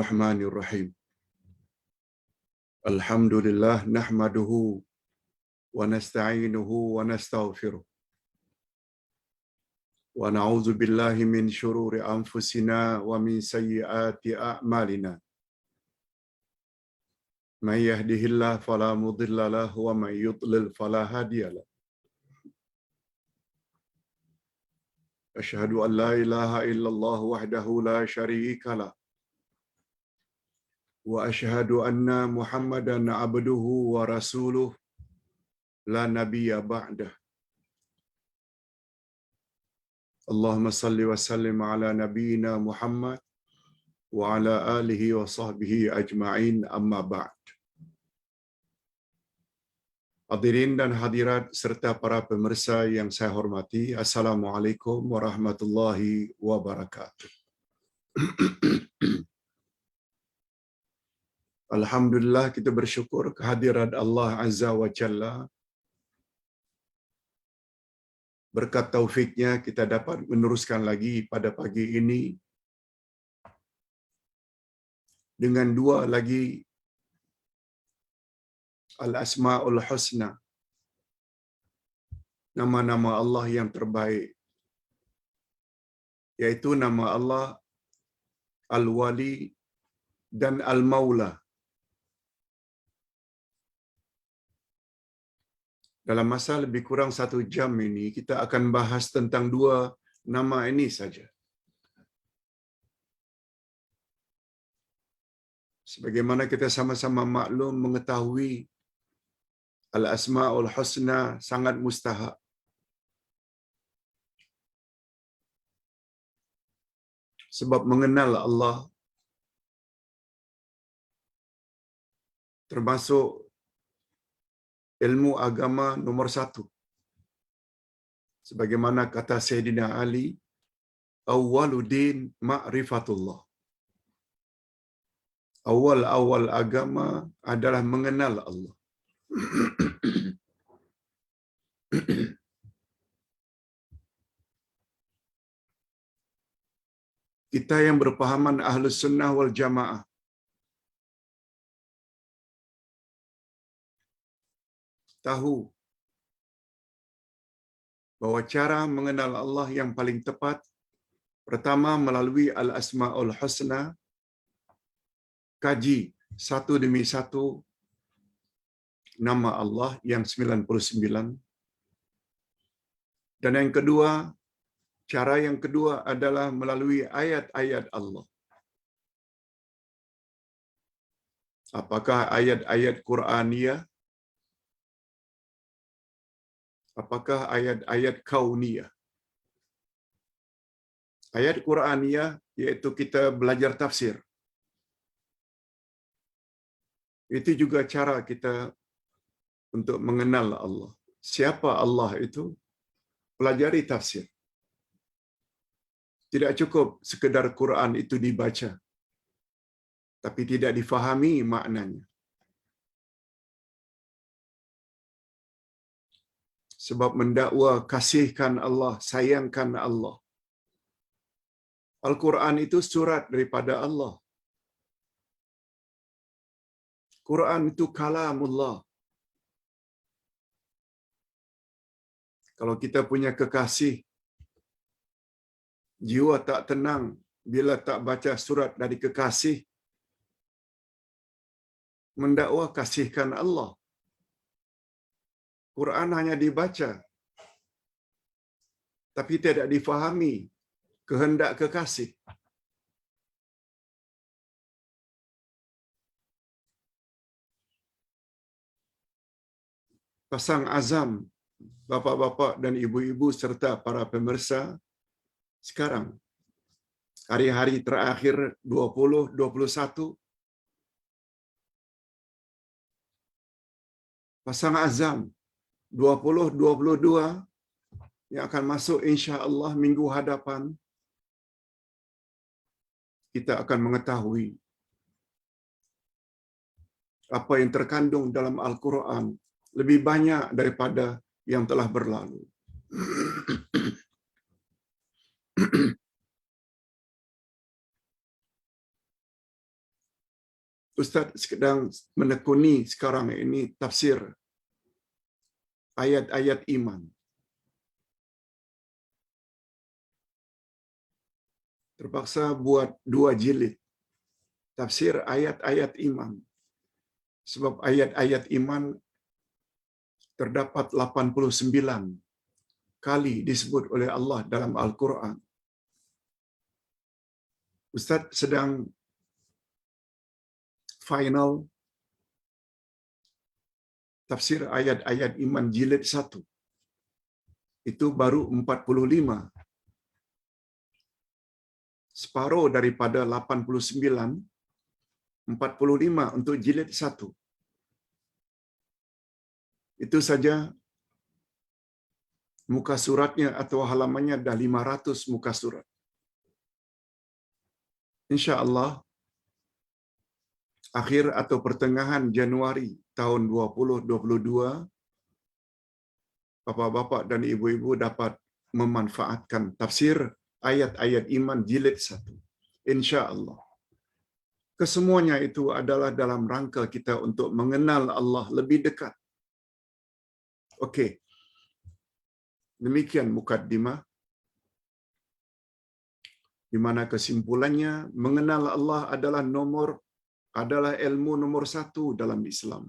Bismillahirrahmanirrahim. Alhamdulillah nahmaduhu wa nasta'inuhu wa nastaghfiruh. Wa na'udzu billahi min syururi anfusina wa min sayyiati a'malina. May yahdihillahu fala mudilla lahu wa may yudlil fala hadiya lahu. Asyhadu an la ilaha illallah wahdahu la syarika lah. Wa asyhadu anna Muhammadan abduhu wa rasuluh la nabiyya ba'dah. Allahumma salli wa sallim ala nabiyyina Muhammad wa ala alihi wa sahbihi ajma'in, amma ba'd. Hadirin dan hadirat serta para pemirsa yang saya hormati, Assalamualaikum warahmatullahi wabarakatuh. Alhamdulillah, kita bersyukur kehadirat Allah Azza wa Jalla. Berkat taufiknya kita dapat meneruskan lagi pada pagi ini dengan dua lagi Al-Asma'ul Husna, nama-nama Allah yang terbaik, yaitu nama Allah Al-Wali dan Al-Maula. Dalam masa lebih kurang 1 jam ini, kita akan bahas tentang dua nama ini saja. Sebagaimana kita sama-sama maklum mengetahui, Al-Asma'ul Husna sangat mustahak. Sebab mengenal Allah termasuk ilmu agama nomor 1. Sebagaimana kata Sayyidina Ali, awwaluddin ma'rifatullah. Awal-awal agama adalah mengenal Allah. Kita yang berpahaman Ahlus Sunnah wal Jamaah tahu bahwa cara mengenal Allah yang paling tepat pertama melalui Al-Asma'ul Husna, kaji satu demi satu nama Allah yang 99. Dan yang kedua, cara yang kedua adalah melalui ayat-ayat Allah. Apakah ayat-ayat Qur'aniyah? Apakah ayat-ayat kauniyah? Ayat Qur'aniyah iaitu kita belajar tafsir. Itu juga cara kita untuk mengenal Allah. Siapa Allah itu? Pelajari tafsir. Tidak cukup sekedar Quran itu dibaca, tapi tidak difahami maknanya. Sebab mendakwa kasihkan Allah, sayangkan Allah. Al-Quran itu surat daripada Allah. Quran itu kalamullah. Kalau kita punya kekasih, jiwa tak tenang bila tak baca surat dari kekasih, mendakwa kasihkan Allah. Quran hanya dibaca, tapi tidak difahami kehendak kekasih. Pasang azam, bapa-bapa dan ibu-ibu serta para pemirsa sekarang, hari-hari terakhir 2021, pasang azam 2022 yang akan masuk insya-Allah minggu hadapan, kita akan mengetahui apa yang terkandung dalam Al-Quran lebih banyak daripada yang telah berlalu. Ustaz sedang menekuni sekarang ini tafsir ayat-ayat iman. Terpaksa buat 2 jilid tafsir ayat-ayat iman. Sebab ayat-ayat iman terdapat 89 kali disebut oleh Allah dalam Al-Quran. Ustaz sedang final tafsir ayat-ayat iman jilid 1. Itu baru 45. Separuh daripada 89, 45 untuk jilid 1. Itu saja muka suratnya atau halamannya dah 500 muka surat. InsyaAllah akhir atau pertengahan Januari tahun 2022, bapa-bapa dan ibu-ibu dapat memanfaatkan tafsir ayat-ayat iman jilid 1. InsyaAllah. Kesemuanya itu adalah dalam rangka kita untuk mengenal Allah lebih dekat. Okey. Demikian mukaddimah, di mana kesimpulannya mengenal Allah adalah ilmu nomor 1 dalam Islam.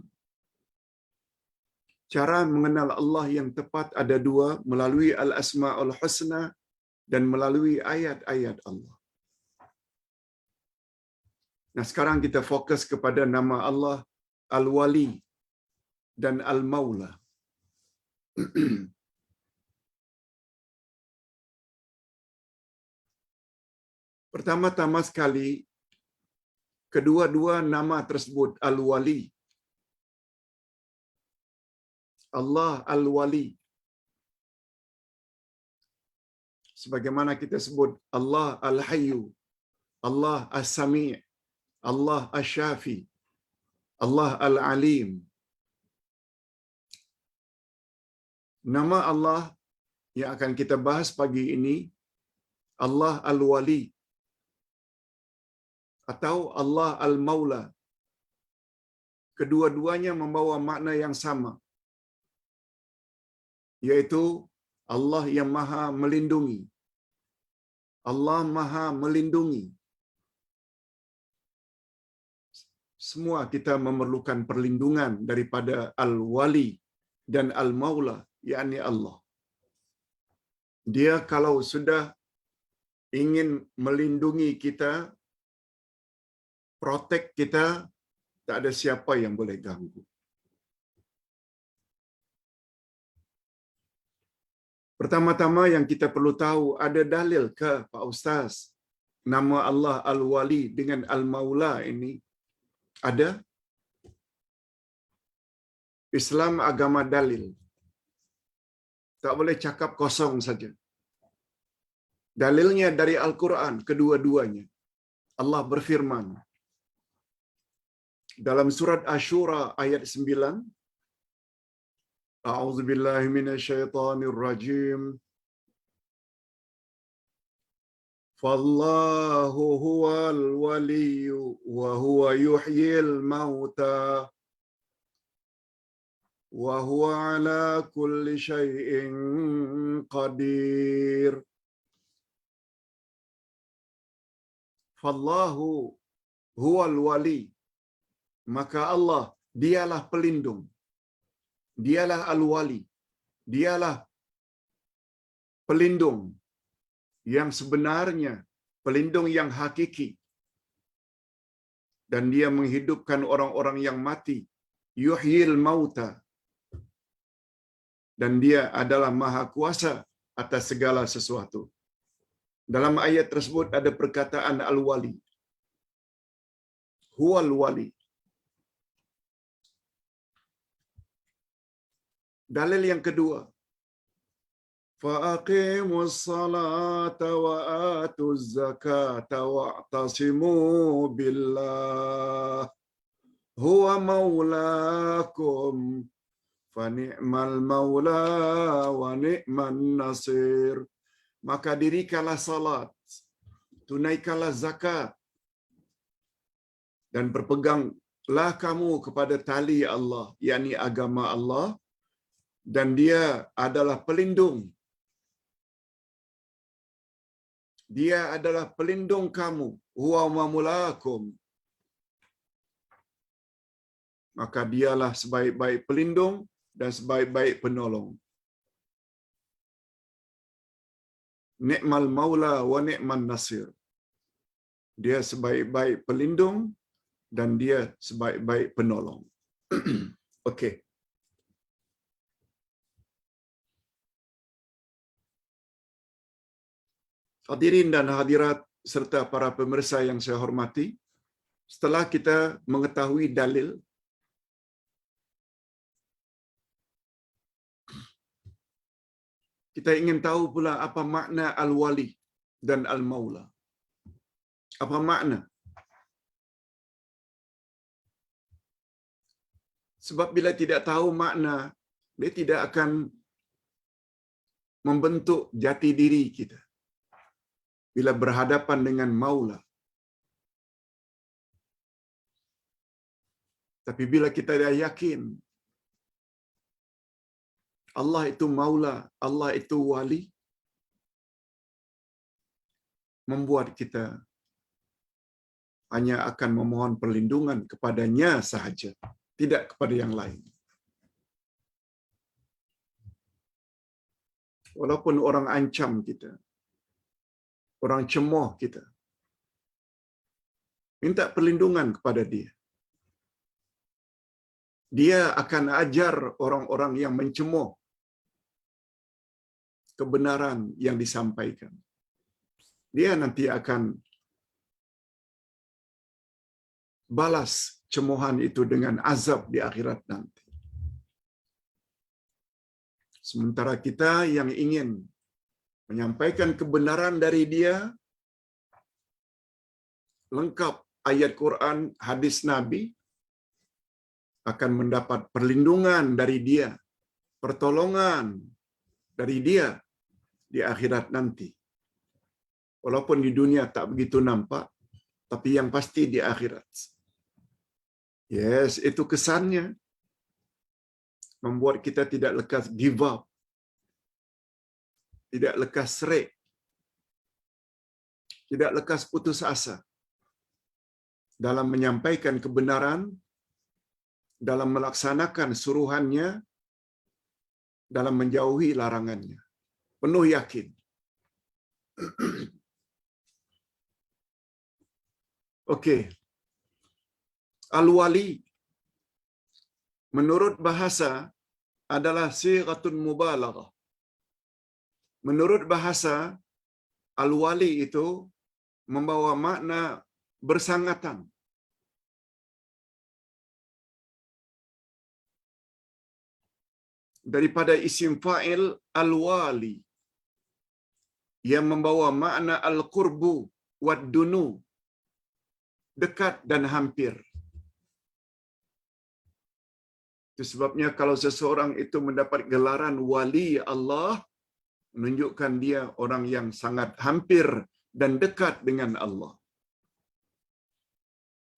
Cara mengenal Allah yang tepat ada 2, melalui Al-Asma'ul Husna dan melalui ayat-ayat Allah. Nah, sekarang kita fokus kepada nama Allah Al-Wali dan Al-Maula. Pertama-tama sekali, kedua-dua nama tersebut Al-Wali. Allah Al-Wali. Sebagaimana kita sebut Allah Al-Hayyu, Allah As-Sami', Allah Asy-Syafi, Allah Al-Alim. Nama Allah yang akan kita bahas pagi ini Allah Al-Wali atau Allah Al-Maula. Kedua-duanya membawa makna yang sama, yaitu Allah yang Maha Melindungi. Allah Maha Melindungi. Semua kita memerlukan perlindungan daripada Al-Wali dan Al-Maula, yakni Allah. Dia kalau sudah ingin melindungi kita, protect kita, tak ada siapa yang boleh ganggu. Pertama-tama yang kita perlu tahu, ada dalil ke Pak Ustaz nama Allah Al-Wali dengan Al-Maula ini? Ada? Islam agama dalil. Tak boleh cakap kosong saja. Dalilnya dari Al-Quran, kedua-duanya. Allah berfirman dalam surat Asy-Syura ayat 9, A'udzubillahi minasyaitonir rajim. Fallahu huwal waliyyu wa huwa yuhyil mauta wa huwa ala kulli syai'in qadir. Fallahu huwal wali. Maka Allah, dialah pelindung. Dialah Al-Wali. Dialah pelindung yang sebenarnya, pelindung yang hakiki. Dan dia menghidupkan orang-orang yang mati. Yuhyil mauta. Dan dia adalah maha kuasa atas segala sesuatu. Dalam ayat tersebut ada perkataan Al-Wali. Huwal wali. Dalil yang kedua, Faqimus salata wa atuz zakata wa'tasimu billah huwa maulakum fa ni'mal maula wa ni'man nasir. Maka dirikanlah salat, tunaikanlah zakat, dan berpeganglah kamu kepada tali Allah, yakni agama Allah, dan dia adalah pelindung. Dia adalah pelindung kamu. Huwa maulakum. Maka dialah sebaik-baik pelindung dan sebaik-baik penolong. Ni'mal maula wa ni'man nasir. Dia sebaik-baik pelindung dan dia sebaik-baik penolong. Okey. Hadirin dan hadirat serta para pemirsa yang saya hormati, setelah kita mengetahui dalil, kita ingin tahu pula apa makna al-wali dan al-maula. Apa makna? Sebab bila tidak tahu makna, dia tidak akan membentuk jati diri kita. Bila berhadapan dengan maula. Tapi bila kita dah yakin Allah itu maula, Allah itu wali, membuat kita hanya akan memohon perlindungan kepadanya sahaja, tidak kepada yang lain. Walaupun orang ancam kita, orang cemoh kita, minta perlindungan kepada dia. Dia akan ajar orang-orang yang mencemoh kebenaran yang disampaikan. Dia nanti akan balas cemohan itu dengan azab di akhirat nanti. Sementara kita yang ingin menyampaikan kebenaran dari dia, lengkap ayat Quran, hadis Nabi, akan mendapat perlindungan dari dia, pertolongan dari dia di akhirat nanti. Walaupun di dunia tak begitu nampak, tapi yang pasti di akhirat. Yes, itu kesannya. Membuat kita tidak lekas give up. Tidak lekas serik. Tidak lekas putus asa. Dalam menyampaikan kebenaran, dalam melaksanakan suruhannya, dalam menjauhi larangannya. Penuh yakin. Okey. Al-wali menurut bahasa adalah sighatun mubalaghah. Menurut bahasa, al-wali itu membawa makna bersangatan. Daripada isim fa'il al-wali yang membawa makna al-qurbu wad-dunu, dekat dan hampir. Itu sebabnya kalau seseorang itu mendapat gelaran wali Allah, menunjukkan dia orang yang sangat hampir dan dekat dengan Allah.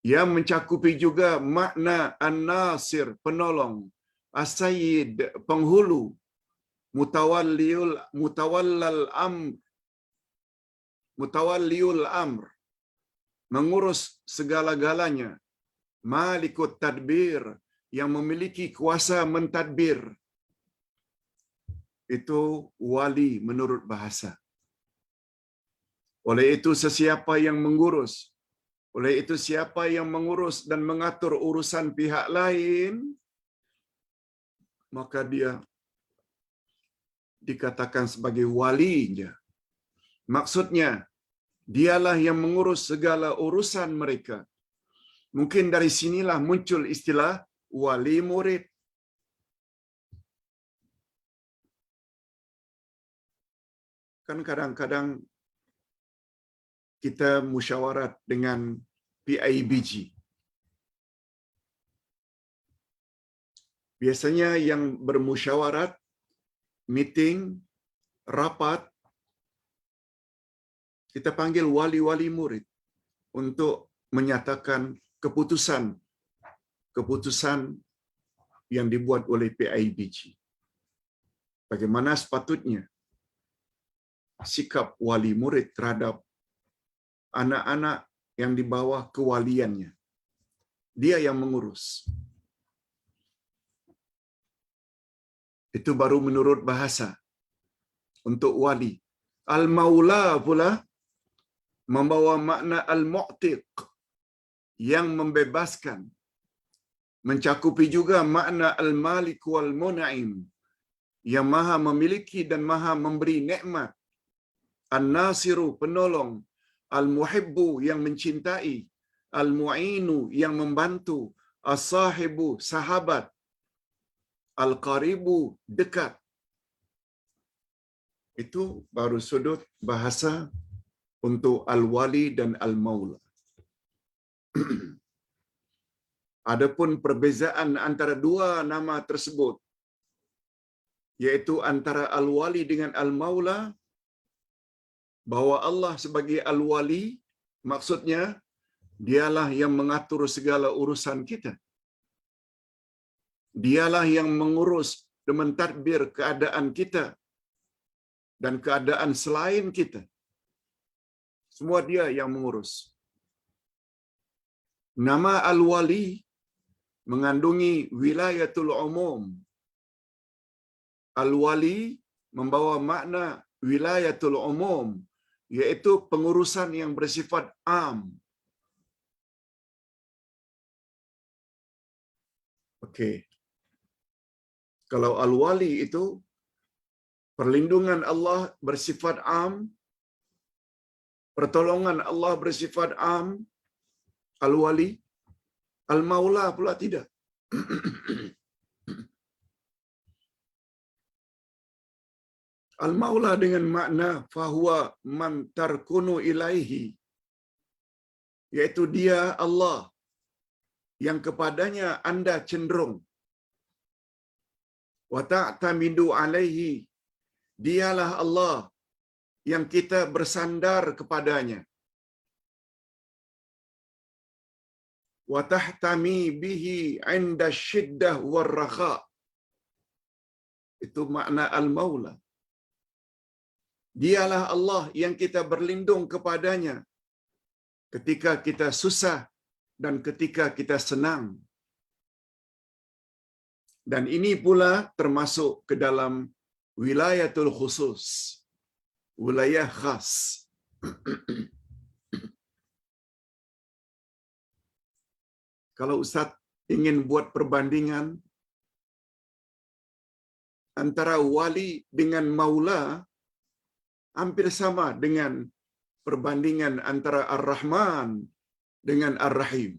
Yang mencakupi juga makna an-nasir, penolong, as-sayyid, penghulu, mutawalliul amr, mengurus segala-galanya, malikut tadbir, yang memiliki kuasa mentadbir. Itu wali menurut bahasa. Oleh itu sesiapa yang mengurus, oleh itu siapa yang mengurus dan mengatur urusan pihak lain, maka dia dikatakan sebagai walinya. Maksudnya, dialah yang mengurus segala urusan mereka. Mungkin dari sinilah muncul istilah wali murid. Kan kadang-kadang kita musyawarat dengan PIBG. Biasanya yang bermusyawarat, meeting, rapat, kita panggil wali-wali murid untuk menyatakan keputusan yang dibuat oleh PIBG. Bagaimana sepatutnya sikap wali murid terhadap anak-anak yang di bawah kewaliannya. Dia yang mengurus. Itu baru menurut bahasa untuk wali. Al-Maula pula membawa makna Al-Mu'tiq, yang membebaskan. Mencakupi juga makna Al-Malik wal-Mun'im, yang maha memiliki dan maha memberi nikmat. An-Nasiru, penolong. Al-Muhibbu, yang mencintai. Al-Mu'inu, yang membantu. As-Sahibu, sahabat. Al-Qaribu, dekat. Itu baru sudut bahasa untuk Al-Wali dan Al-Maula. Adapun perbezaan antara dua nama tersebut, yaitu antara Al-Wali dengan Al-Maula, bahwa Allah sebagai Al-Wali, maksudnya dialah yang mengatur segala urusan kita. Dialah yang mengurus dan mentadbir keadaan kita dan keadaan selain kita. Semua dia yang mengurus. Nama Al-Wali mengandungi wilayatul umum. Al-Wali membawa makna wilayatul umum, yaitu pengurusan yang bersifat am. Okey. Kalau Al-Wali itu perlindungan Allah bersifat am, pertolongan Allah bersifat am, Al-Wali. Al-Maula pula tidak. Al-Maula dengan makna fahuwa man tarkunu ilaihi, yaitu dia Allah yang kepadanya anda cenderung. Wa ta'tamidu alaihi, dialah Allah yang kita bersandar kepadanya. Wa tahtami bihi 'inda syiddah war rakha. Itu makna Al-Maula. Dialah Allah yang kita berlindung kepadanya ketika kita susah dan ketika kita senang. Dan ini pula termasuk ke dalam wilayatul khusus, wilayah khas. Kalau Ustaz ingin buat perbandingan antara wali dengan maula, hampir sama dengan perbandingan antara Ar-Rahman dengan Ar-Rahim.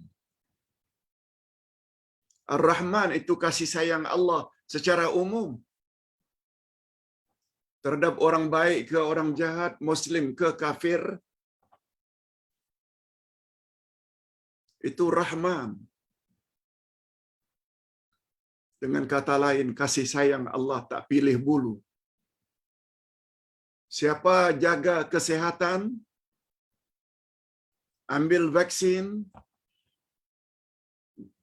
Ar-Rahman itu kasih sayang Allah secara umum terhadap orang baik ke orang jahat, Muslim ke kafir. Itu Rahman. Dengan kata lain, kasih sayang Allah tak pilih bulu. Siapa jaga kesehatan, ambil vaksin,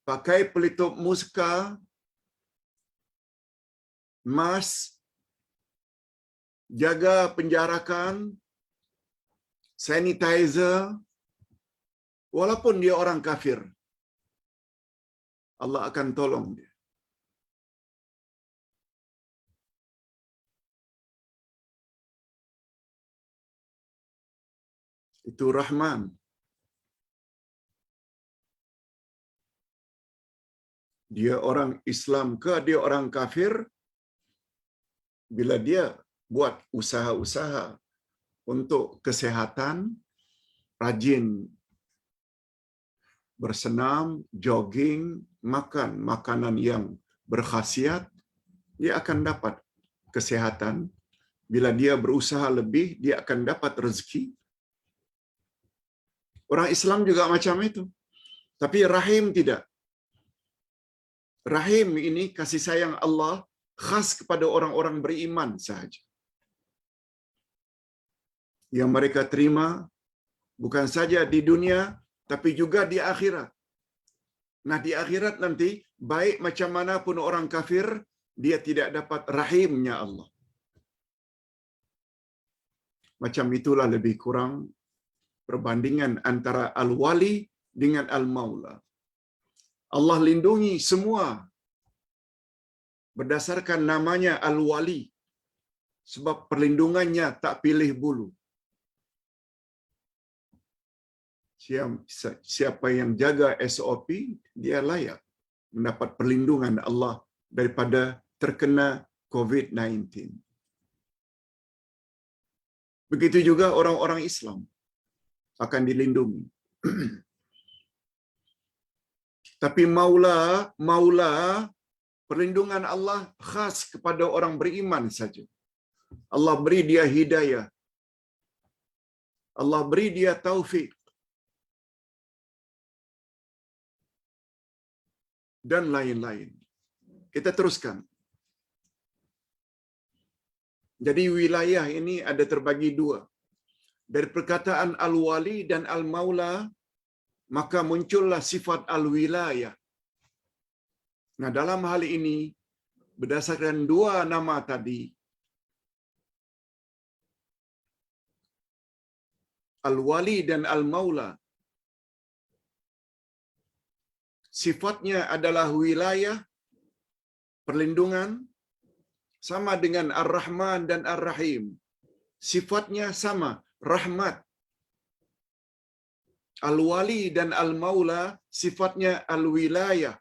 pakai pelitup muka, mask, jaga penjarakan, sanitizer, walaupun dia orang kafir, Allah akan tolong dia. Itu Rahman. Dia orang Islam ke dia orang kafir, bila dia buat usaha-usaha untuk kesehatan, rajin bersenam, jogging, makan makanan yang berkhasiat, dia akan dapat kesehatan. Bila dia berusaha lebih, dia akan dapat rezeki. Orang Islam juga macam itu. Tapi Rahim tidak. Rahim ini kasih sayang Allah khas kepada orang-orang beriman sahaja. Yang mereka terima bukan saja di dunia, tapi juga di akhirat. Nah, di akhirat nanti, baik macam mana pun orang kafir, dia tidak dapat rahimnya Allah. Macam itulah lebih kurang perbandingan antara Al-Wali dengan Al-Maula. Allah lindungi semua berdasarkan namanya Al-Wali, sebab perlindungannya tak pilih bulu. Siapa yang jaga SOP, dia layak mendapat perlindungan Allah daripada terkena COVID-19. Begitu juga orang-orang Islam akan dilindungi. Tapi maula perlindungan Allah khas kepada orang beriman saja. Allah beri dia hidayah. Allah beri dia taufik. Dan lain-lain. Kita teruskan. Jadi wilayah ini ada terbagi dua. Dari perkataan Al-Wali dan Al-Maula, maka muncullah sifat Al-Wilayah. Nah, dalam hal ini, berdasarkan dua nama tadi, Al-Wali dan Al-Maula, sifatnya adalah wilayah, perlindungan, sama dengan Ar-Rahman dan Ar-Rahim. Sifatnya sama, rahmat. Al-Wali dan Al-Maula, sifatnya Al-Wilayah.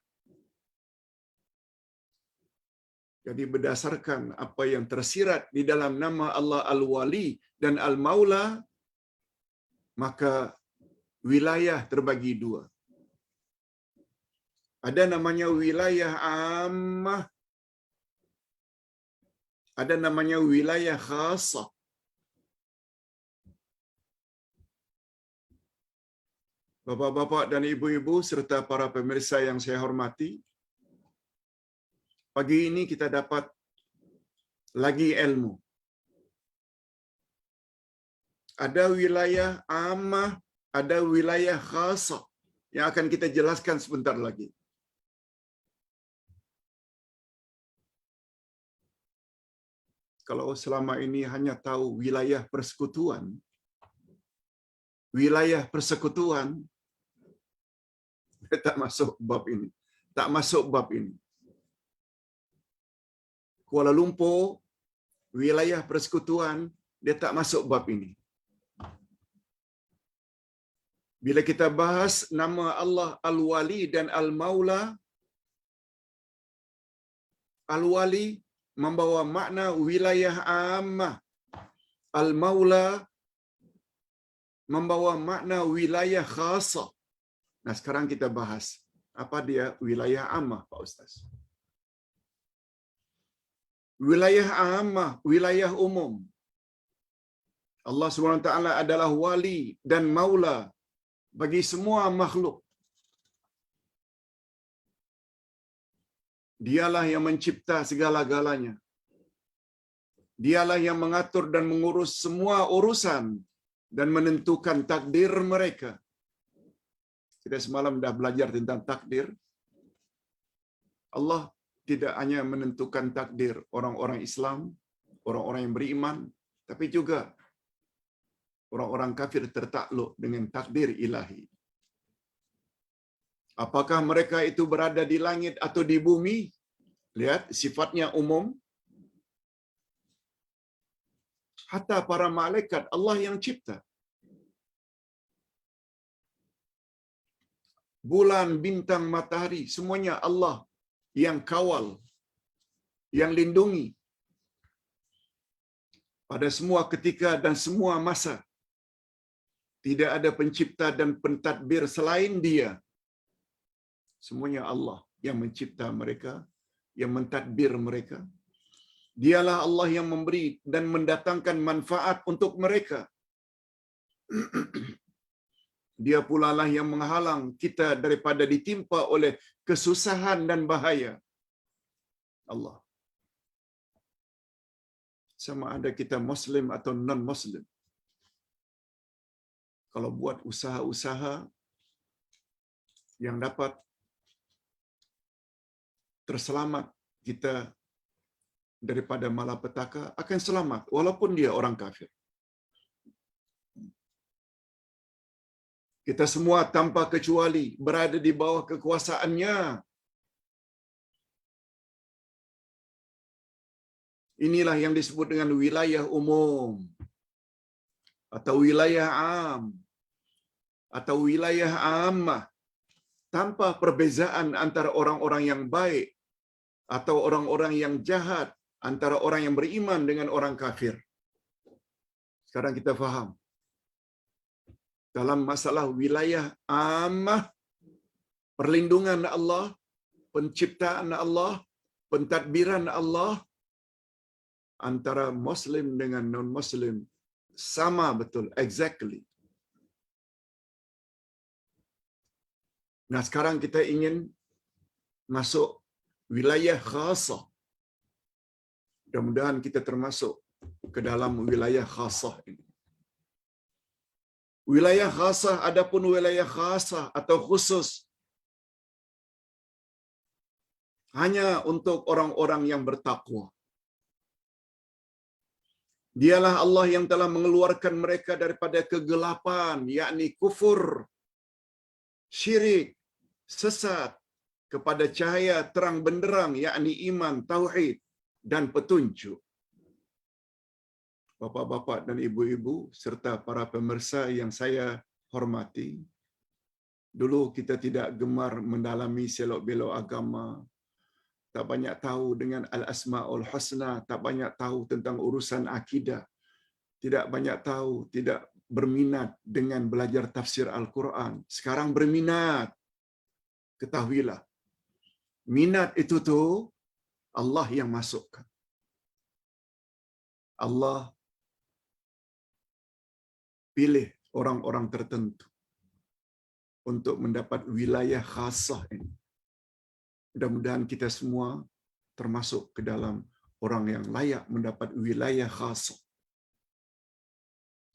Jadi berdasarkan apa yang tersirat di dalam nama Allah Al-Wali dan Al-Maula, maka wilayah terbagi dua. Ada namanya wilayah ammah, ada namanya wilayah khasah. Bapak-bapak dan ibu-ibu serta para pemirsa yang saya hormati, pagi ini kita dapat lagi ilmu. Ada wilayah ammah, ada wilayah khasah yang akan kita jelaskan sebentar lagi. Kalau selama ini hanya tahu wilayah persekutuan, tak masuk bab ini. Tak masuk bab ini. Kuala Lumpur, wilayah persekutuan, dia tak masuk bab ini. Bila kita bahas nama Allah Al-Wali dan Al-Maula, Al-Wali membawa makna wilayah ammah. Al-Maula membawa makna wilayah khasah. Nah, sekarang kita bahas apa dia wilayah ammah, Pak Ustaz. Wilayah ammah, wilayah umum. Allah SWT adalah wali dan maula bagi semua makhluk. Dialah yang mencipta segala-galanya. Dialah yang mengatur dan mengurus semua urusan dan menentukan takdir mereka. Kita semalam dah belajar tentang takdir. Allah tidak hanya menentukan takdir orang-orang Islam, orang-orang yang beriman, tapi juga orang-orang kafir tertakluk dengan takdir ilahi. Apakah mereka itu berada di langit atau di bumi? Lihat, sifatnya umum. Hatta para malaikat Allah yang cipta. Bulan, bintang, matahari, semuanya Allah yang kawal, yang lindungi pada semua ketika dan semua masa. Tidak ada pencipta dan pentadbir selain Dia. Semuanya Allah yang mencipta mereka, yang mentadbir mereka. Dialah Allah yang memberi dan mendatangkan manfaat untuk mereka. Dia pula lah yang menghalang kita daripada ditimpa oleh kesusahan dan bahaya. Allah. Sama ada kita Muslim atau non-Muslim. Kalau buat usaha-usaha yang dapat terselamat kita daripada malapetaka, akan selamat walaupun dia orang kafir. Kita semua tanpa kecuali berada di bawah kekuasaannya. Inilah yang disebut dengan wilayah umum atau wilayah am atau wilayah ammah, tanpa perbezaan antara orang-orang yang baik atau orang-orang yang jahat, antara orang yang beriman dengan orang kafir. Sekarang kita faham. Dalam masalah wilayah ammah, perlindungan Allah, penciptaan Allah, pentadbiran Allah, antara Muslim dengan non-Muslim sama betul, exactly. Nah, sekarang kita ingin masuk wilayah khasah. Mudah-mudahan kita termasuk ke dalam wilayah khasah ini. Wilayah khasah, adapun wilayah khasah atau khusus, hanya untuk orang-orang yang bertakwa. Dialah Allah yang telah mengeluarkan mereka daripada kegelapan, yakni kufur, syirik, sesat, kepada cahaya terang benderang, yakni iman, tauhid, dan petunjuk. Bapa-bapa dan ibu-ibu serta para pemirsa yang saya hormati, dulu kita tidak gemar mendalami selok-belok agama, tak banyak tahu dengan al-asma'ul husna, tak banyak tahu tentang urusan akidah, tidak banyak tahu, tidak berminat dengan belajar tafsir Al-Quran. Sekarang berminat. Ketahuilah, minat itu tuh Allah yang masukkan. Allah pilih orang-orang tertentu untuk mendapat wilayah khasah ini. Mudah-mudahan kita semua termasuk ke dalam orang yang layak mendapat wilayah khasah.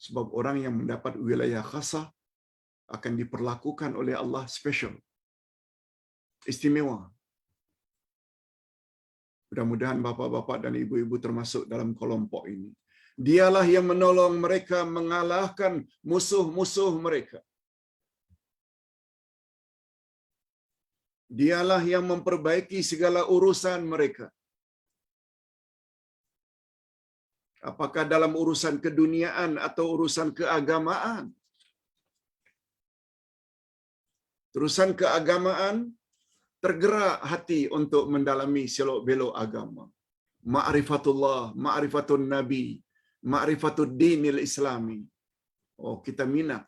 Sebab orang yang mendapat wilayah khasah akan diperlakukan oleh Allah special, istimewa. Mudah-mudahan bapa-bapa dan ibu-ibu termasuk dalam kelompok ini. Dialah yang menolong mereka mengalahkan musuh-musuh mereka. Dialah yang memperbaiki segala urusan mereka. Apakah dalam urusan keduniaan atau urusan keagamaan? Urusan keagamaan, tergerak hati untuk mendalami selok-belok agama. Ma'rifatullah, ma'rifatun Nabi, ma'rifatud dinil Islami. Oh, kita minat.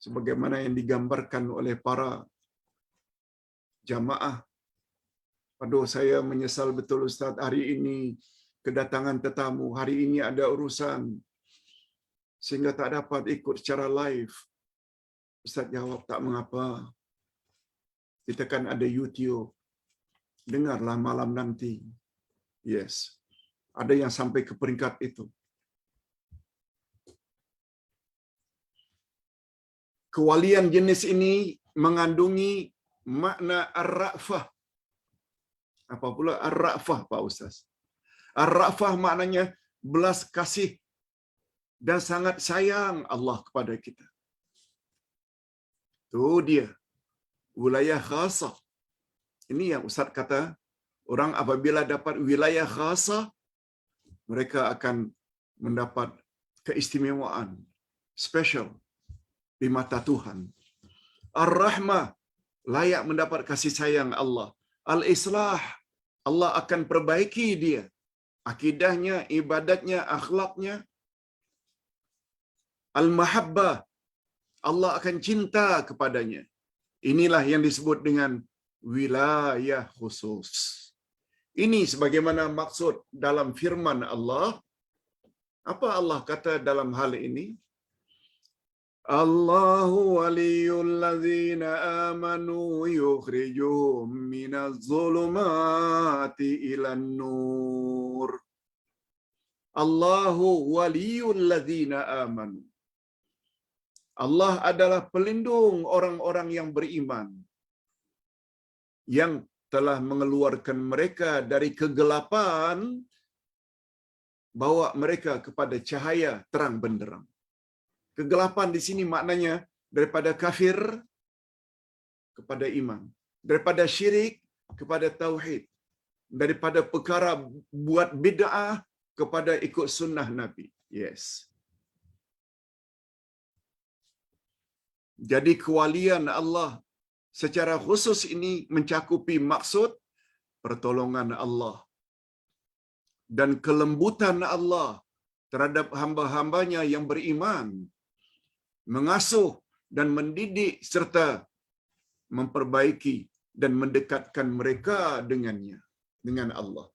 Sebagaimana yang digambarkan oleh para jamaah. Aduh, saya menyesal betul Ustaz, hari ini kedatangan tetamu, hari ini ada urusan, sehingga tak dapat ikut secara live. Ustaz jawab, tak mengapa. Kita kan ada YouTube. Dengarlah malam nanti. Yes. Ada yang sampai ke peringkat itu. Kewalian jenis ini mengandungi makna ar-ra'fah. Apa pula ar-ra'fah, Pak Ustaz? Ar-ra'fah maknanya belas kasih dan sangat sayang Allah kepada kita. Itu dia. Wilayah khasah. Ini yang Ustaz kata, orang apabila dapat wilayah khasah, mereka akan mendapat keistimewaan, special di mata Tuhan. Ar-Rahmah, layak mendapat kasih sayang Allah. Al-Islah, Allah akan perbaiki dia. Akidahnya, ibadatnya, akhlaknya. Al-Mahabbah, Allah akan cinta kepadanya. Inilah yang disebut dengan wilayah khusus. Ini sebagaimana maksud dalam firman Allah. Apa Allah kata dalam hal ini? Allahu waliyul ladzina amanu yukhrijuhum minaz zulumati ilan nur. Allahu waliyul ladzina amanu. Allah adalah pelindung orang-orang yang beriman. yang telah mengeluarkan mereka dari kegelapan, bawa mereka kepada cahaya terang benderang. Kegelapan di sini maknanya daripada kafir kepada iman, daripada syirik kepada tauhid, daripada perkara buat bid'ah kepada ikut sunnah Nabi. Yes. Jadi kewalian Allah secara khusus ini mencakupi maksud pertolongan Allah dan kelembutan Allah terhadap hamba-hambanya yang beriman, mengasuh dan mendidik serta memperbaiki dan mendekatkan mereka dengannya, dengan Allah.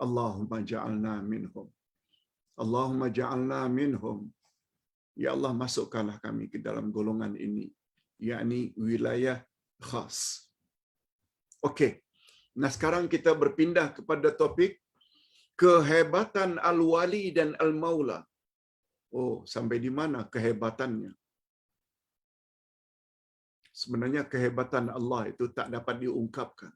Allahumma ja'alna minhum. Allahumma ja'alna minhum. Ya Allah, masukkanlah kami ke dalam golongan ini, yakni wilayah khas. Okey. Nah, sekarang kita berpindah kepada topik kehebatan al-wali dan al-maula. Oh, sampai di mana kehebatannya? Sebenarnya kehebatan Allah itu tak dapat diungkapkan.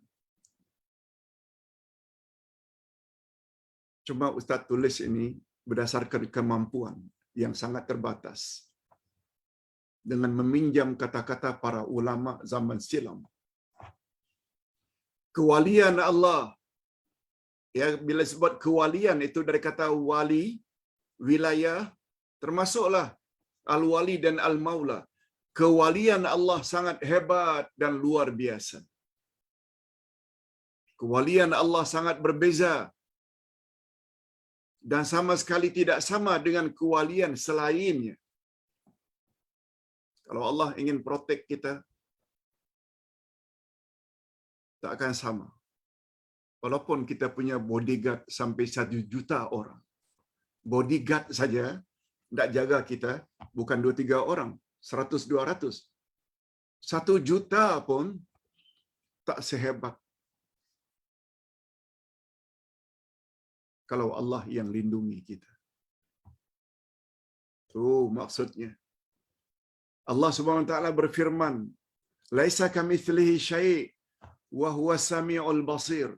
Cuma Ustaz tulis ini berdasarkan kemampuan yang sangat terbatas, dengan meminjam kata-kata para ulama zaman silam. Kewalian Allah, ya, bila sebut kewalian itu dari kata wali, wilayah, termasuklah al-wali dan al-maula. Kewalian Allah sangat hebat dan luar biasa. Kewalian Allah sangat berbeza dan sama sekali tidak sama dengan kewalian selainnya. Kalau Allah ingin protect kita, tak akan sama. Walaupun kita punya bodyguard sampai 1 juta orang. Bodyguard saja tak jaga kita, bukan 2-3 orang, 100-200. 1 juta pun tak sehebat kalau Allah yang lindungi kita. Itu maksudnya. Allah Subhanahu wa taala berfirman, "Laisa kamitslihi syai' wa huwa samiul basir."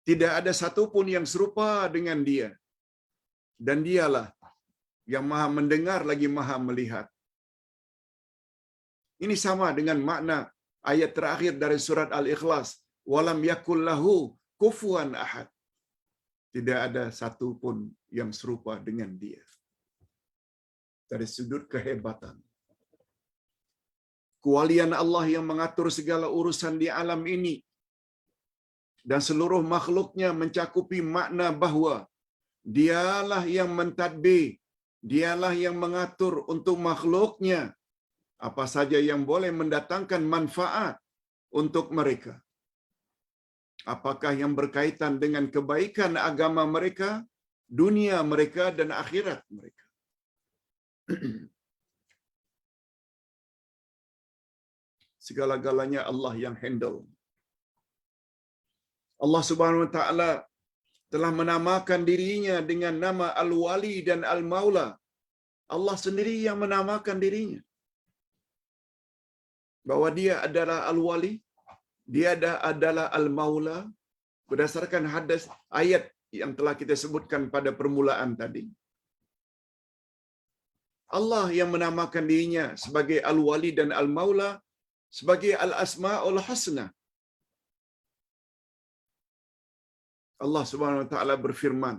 Tidak ada satu pun yang serupa dengan Dia. Dan Dialah yang Maha mendengar lagi Maha melihat. Ini sama dengan makna ayat terakhir dari surat Al-Ikhlas, "Walam yakul lahu kufuwan ahad." Tidak ada satu pun yang serupa dengan Dia. Dari sudut kehebatan, kewalian Allah yang mengatur segala urusan di alam ini dan seluruh makhluknya mencakupi makna bahawa Dialah yang mentadbir, Dialah yang mengatur untuk makhluknya apa saja yang boleh mendatangkan manfaat untuk mereka. Apakah yang berkaitan dengan kebaikan agama mereka, dunia mereka dan akhirat mereka. Segala-galanya Allah yang handle. Allah Subhanahu wa taala telah menamakan dirinya dengan nama Al-Wali dan Al-Maula. Allah sendiri yang menamakan dirinya bahwa Dia adalah Al-Wali, Dia adalah Al-Maula berdasarkan hadis ayat yang telah kita sebutkan pada permulaan tadi. Allah yang menamakan dirinya sebagai Al-Wali dan Al-Maula sebagai Al-Asma'ul Husna. Allah Subhanahu wa taala berfirman,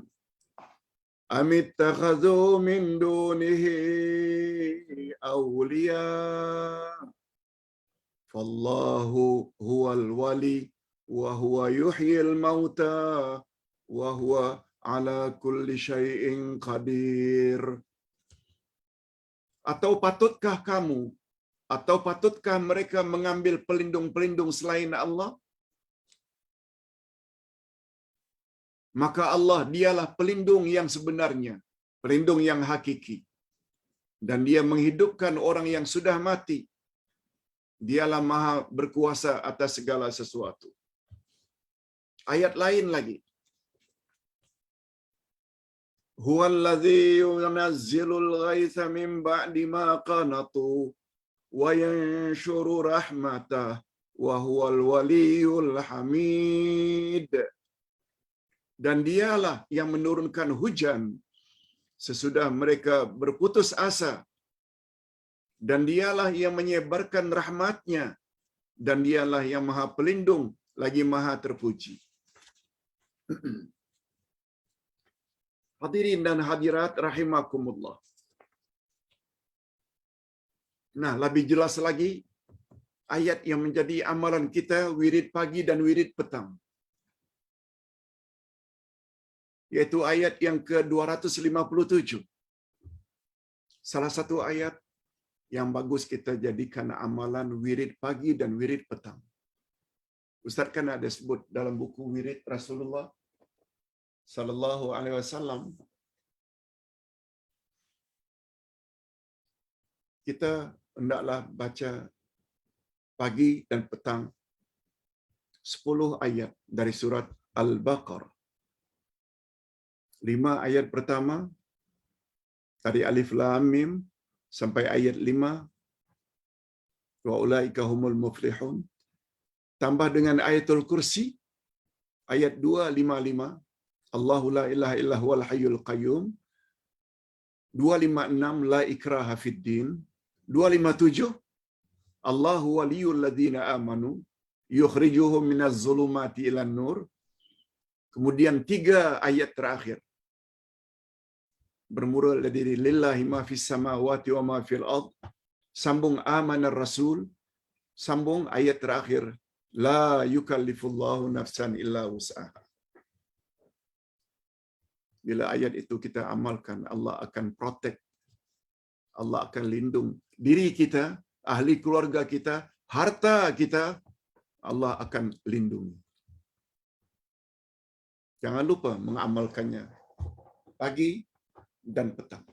"Amittakhadhu min dunihi awliya fallahu huwal wali wa huwa yuhyil mauta wa huwa ala kulli syai'in qadir." Atau patutkah mereka mengambil pelindung-pelindung selain Allah? Maka Allah Dialah pelindung yang sebenarnya, pelindung yang hakiki. Dan Dia menghidupkan orang yang sudah mati. Dialah Maha berkuasa atas segala sesuatu. Ayat lain lagi. Huwallazi yunazzilul ghaitha min ba'di ma qanatu wa yanshuru rahmatah wa huwal waliyul hamid. Dan dialah yang menurunkan hujan sesudah mereka berputus asa, dan dialah yang menyebarkan rahmatnya, dan dialah yang maha pelindung lagi maha terpuji. Hadirin dan hadirat rahimakumullah. Nah, lebih jelas lagi ayat yang menjadi amalan kita wirid pagi dan wirid petang, yaitu ayat yang ke-257. Salah satu ayat yang bagus kita jadikan amalan wirid pagi dan wirid petang. Ustaz kan ada sebut dalam buku wirid Rasulullah sallallahu alaihi wasallam, kita hendaklah baca pagi dan petang 10 ayat dari surat Al-Baqarah. 5 ayat pertama dari Alif Lam Mim sampai ayat 5, wa ulaika humul muflihun, tambah dengan ayatul kursi ayat 255, Allahu la ilaha illa huwal hayyul qayyum, 256 la ikraha fid din, 257 Allahu waliyul ladzina amanu yukhrijuhum minaz zulumati ilan nur. Kemudian 3 ayat terakhir bermula dari lillahi ma fis samawati wa ma fil ard, sambung amanar rasul, sambung ayat terakhir la yukallifullahu nafsan illa wus'aha. Bila ayat itu kita amalkan, Allah akan protect, Allah akan lindung diri kita, ahli keluarga kita, harta kita, Allah akan lindungi. Jangan lupa mengamalkannya pagi dan petang.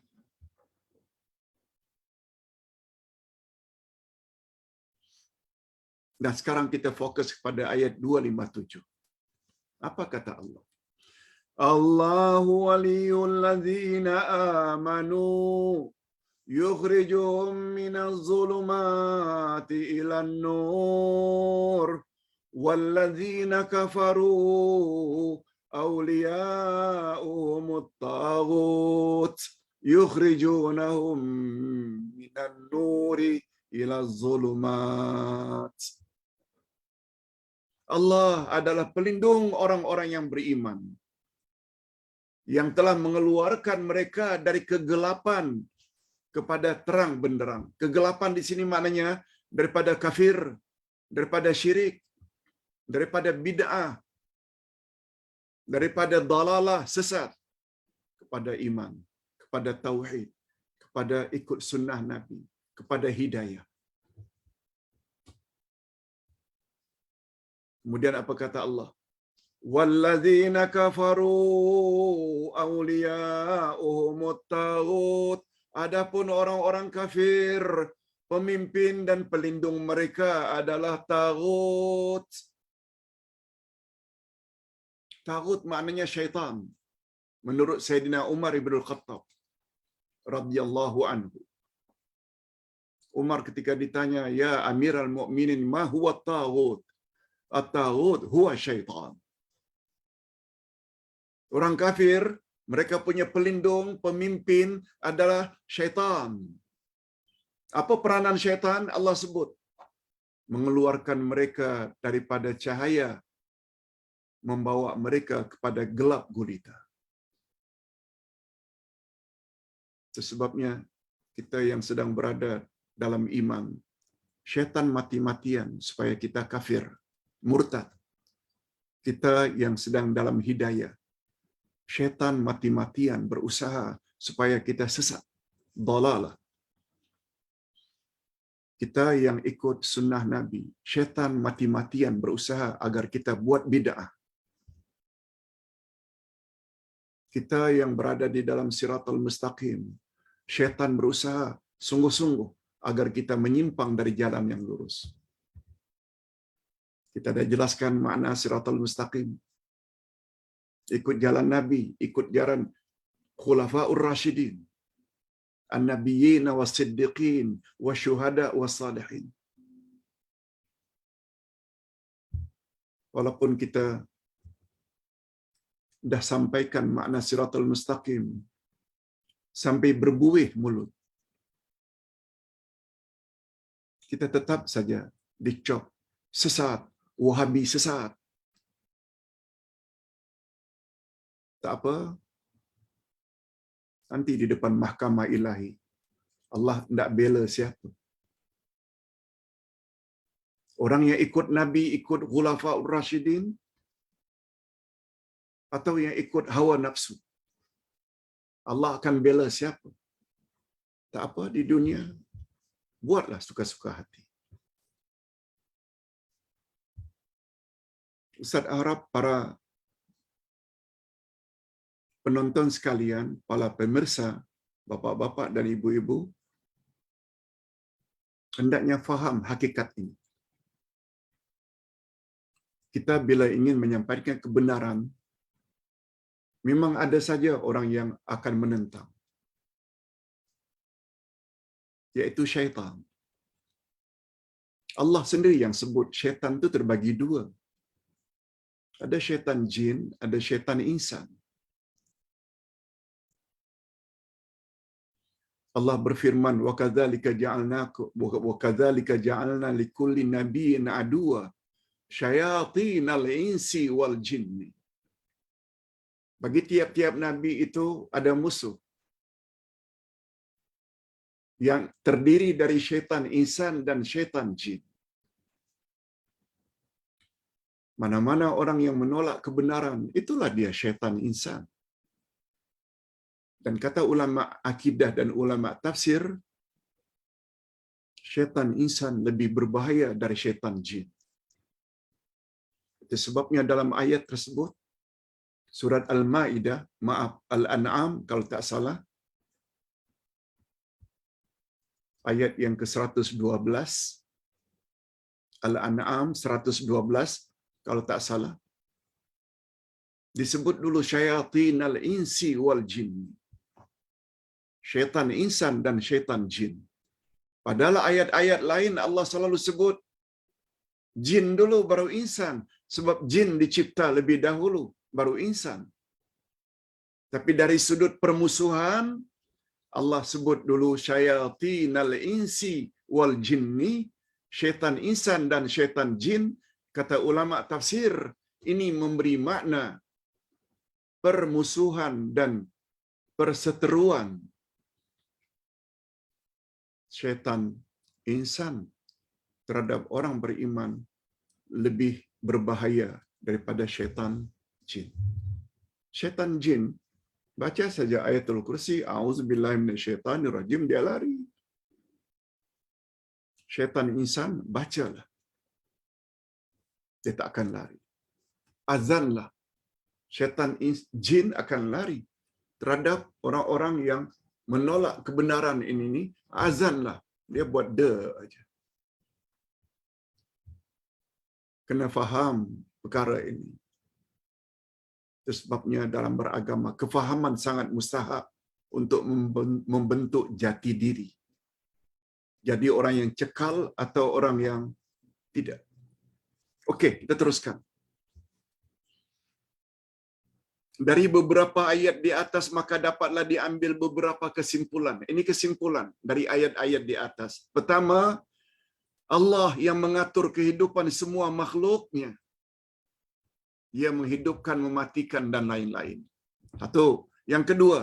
Nah, sekarang kita fokus kepada ayat 257. Apa kata Allah? Allahu waliyul ladzina amanu yukhrijuhum minaz zulumati ilan nur walladzina kafaru awliya'uhumut taghut yukhrijunahum minan nuri ilaz zulumat. Allah adalah pelindung orang-orang yang beriman, yang telah mengeluarkan mereka dari kegelapan kepada terang benderang. Kegelapan di sini maknanya daripada kafir, daripada syirik, daripada bid'ah, daripada dalalah sesat, kepada iman, kepada tauhid, kepada ikut sunnah Nabi, kepada hidayah. Kemudian apa kata Allah? Walladzina kafaru awliya'uhumut taghut. Adapun orang-orang kafir, pemimpin dan pelindung mereka adalah taghut. Taghut maknanya syaitan. Menurut Sayyidina Umar ibn al-Khattab radhiyallahu anhu. Umar ketika ditanya, ya Amiral Mu'minin, ma huwa taghut? At-taghut huwa syaitan. Orang kafir, mereka punya pelindung, pemimpin adalah syaitan. Apa peranan syaitan? Allah sebut, mengeluarkan mereka daripada cahaya, membawa mereka kepada gelap gulita. Sebabnya kita yang sedang berada dalam iman, syaitan mati-matian supaya kita kafir, murtad. Kita yang sedang dalam hidayah, syaitan mati-matian berusaha supaya kita sesat, dalalah. Kita yang ikut sunnah Nabi, syaitan mati-matian berusaha agar kita buat bid'ah. Kita yang berada di dalam siratal mustaqim, syaitan berusaha sungguh-sungguh agar kita menyimpang dari jalan yang lurus. Kita dah jelaskan makna siratal mustaqim. Ikut jalan Nabi, ikut jalan Khulafaur Rasyidin, An-Nabiyyin was-Siddiqin wasyuhada was-Salihin. walaupun kita dah sampaikan makna siratal mustaqim sampai berbuih mulut, kita tetap saja dicop sesat, Wahabi sesat. Tak apa, nanti di depan mahkamah ilahi Allah tidak bela siapa. Orang yang ikut Nabi, ikut Khulafaur Rasyidin, atau yang ikut hawa nafsu, Allah akan bela siapa? Tak apa, di dunia buatlah suka-suka hati. Ustaz harap para penonton sekalian, para pemirsa, bapa-bapa dan ibu-ibu, hendaknya faham hakikat ini. Kita bila ingin menyampaikan kebenaran, memang ada saja orang yang akan menentang, yaitu syaitan. Allah sendiri yang sebut syaitan itu terbagi dua. Ada syaitan jin, ada syaitan insan. Allah berfirman, wa kadzalika ja'alna likulli nabiyyin aduwa syayatinal insi wal jinni. Bagi tiap-tiap nabi itu ada musuh yang terdiri dari syaitan insan dan syaitan jin. Mana-mana orang yang menolak kebenaran, itulah dia syaitan insan. Dan kata ulama akidah dan ulama tafsir, syaitan insan lebih berbahaya dari syaitan jin. Itu sebabnya dalam ayat tersebut, surat Al-Ma'idah, Al-An'am kalau tak salah, ayat yang ke-112, Al-An'am 112 kalau tak salah, disebut dulu syayatinal insi wal jin. Syaitan insan dan syaitan jin. Padahal ayat-ayat lain Allah selalu sebut jin dulu baru insan, sebab jin dicipta lebih dahulu baru insan. Tapi dari sudut permusuhan, Allah sebut dulu syayatinal insi wal jinni, syaitan insan dan syaitan jin. Kata ulama tafsir, ini memberi makna permusuhan dan perseteruan. Syaitan insan terhadap orang beriman lebih berbahaya daripada syaitan jin. Syaitan jin, baca saja ayatul kursi, a'udzubillahi minasyaitanirrajim, dia lari. Syaitan insan, bacalah, dia tak akan lari. Azanlah, syaitan jin akan lari terhadap orang-orang yang menolak kebenaran ini. Azanlah, dia buat aja. Kena faham perkara ini. Itu sebabnya dalam beragama, kefahaman sangat mustahak untuk membentuk jati diri. Jadi orang yang cekal atau orang yang tidak. Okey, kita teruskan. Dari beberapa ayat di atas maka dapatlah diambil beberapa kesimpulan. Ini kesimpulan dari ayat-ayat di atas. Pertama, Allah yang mengatur kehidupan semua makhluknya. Ia menghidupkan, mematikan dan lain-lain. Satu. Yang kedua,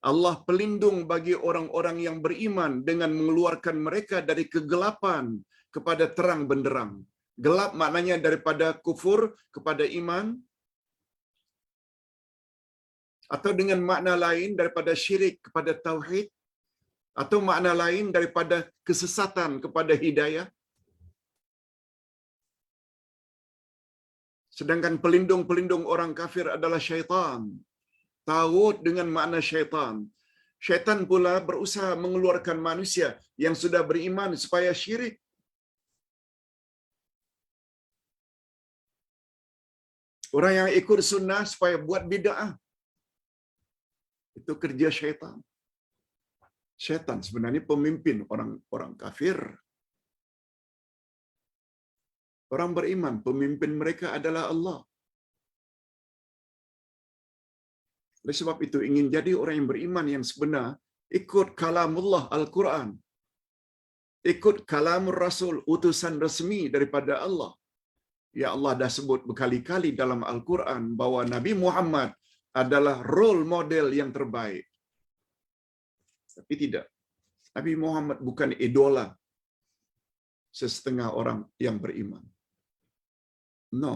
Allah pelindung bagi orang-orang yang beriman dengan mengeluarkan mereka dari kegelapan kepada terang benderang. Gelap maknanya daripada kufur kepada iman, atau dengan makna lain daripada syirik kepada tauhid, atau makna lain daripada kesesatan kepada hidayah. Sedangkan pelindung-pelindung orang kafir adalah syaitan. Taghut dengan makna syaitan. Syaitan pula berusaha mengeluarkan manusia yang sudah beriman supaya syirik. Orang yang ikut sunnah supaya buat bid'ah. Itu kerja syaitan. Syaitan sebenarnya pemimpin orang kafir. Orang beriman, pemimpin mereka adalah Allah. Oleh sebab itu, ingin jadi orang yang beriman yang sebenar, ikut kalamullah Al-Quran. Ikut kalamur Rasul, utusan resmi daripada Allah. Ya Allah dah sebut berkali-kali dalam Al-Quran bahawa Nabi Muhammad adalah role model yang terbaik. Tapi tidak. Nabi Muhammad bukan idola sesetengah orang yang beriman. No.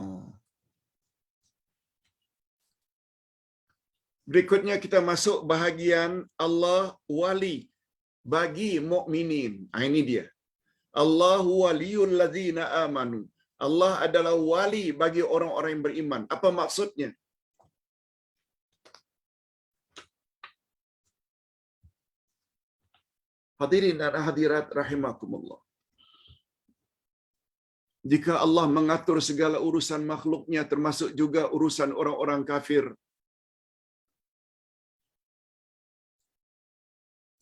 Berikutnya kita masuk bahagian Allah wali bagi mukminin. Ini dia. Allahu waliyul ladzina amanu. Allah adalah wali bagi orang-orang yang beriman. Apa maksudnya? Hadirin dan hadirat rahimakumullah. Jika Allah mengatur segala urusan makhluknya termasuk juga urusan orang-orang kafir,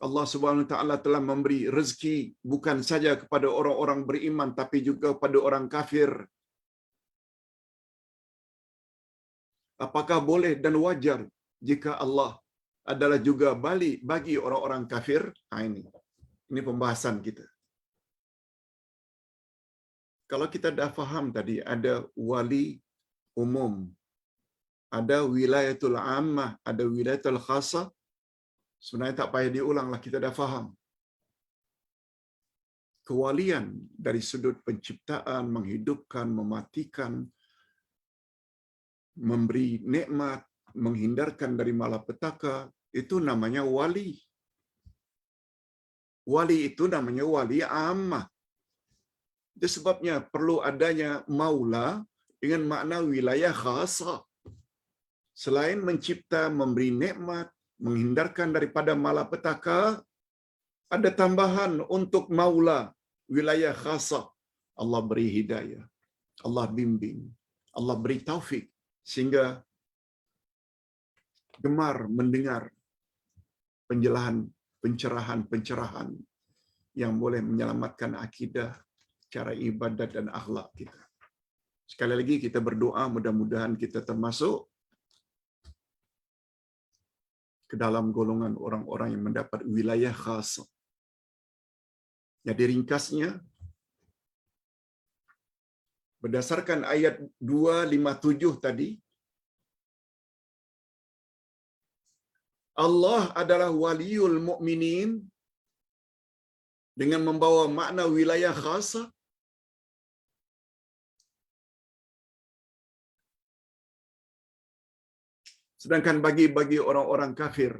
Allah Subhanahu wa taala telah memberi rezeki bukan saja kepada orang-orang beriman tapi juga kepada orang kafir. Apakah boleh dan wajar jika Allah adalah juga bagi orang-orang kafir? Ini pembahasan kita. Kalau kita dah faham tadi ada wali umum, ada wilayatul ammah, ada wilayatul khasah, sebenarnya tak payah diulanglah, kita dah faham. Kewalian dari sudut penciptaan, menghidupkan, mematikan, memberi nikmat, menghindarkan dari malapetaka, itu namanya wali. Wali itu namanya wali ammah. Itu sebabnya perlu adanya maula dengan makna wilayah khasah. Selain mencipta, memberi nikmat, menghindarkan daripada malapetaka, ada tambahan untuk maula wilayah khasah. Allah beri hidayah, Allah bimbing, Allah beri taufik sehingga gemar mendengar pencerahan yang boleh menyelamatkan akidah, cara ibadat dan akhlak kita. Sekali lagi kita berdoa mudah-mudahan kita termasuk ke dalam golongan orang-orang yang mendapat wilayah khas. Jadi ringkasnya, berdasarkan ayat 257 tadi, Allah adalah waliul mukminin dengan membawa makna wilayah khasah. Sedangkan bagi orang-orang kafir,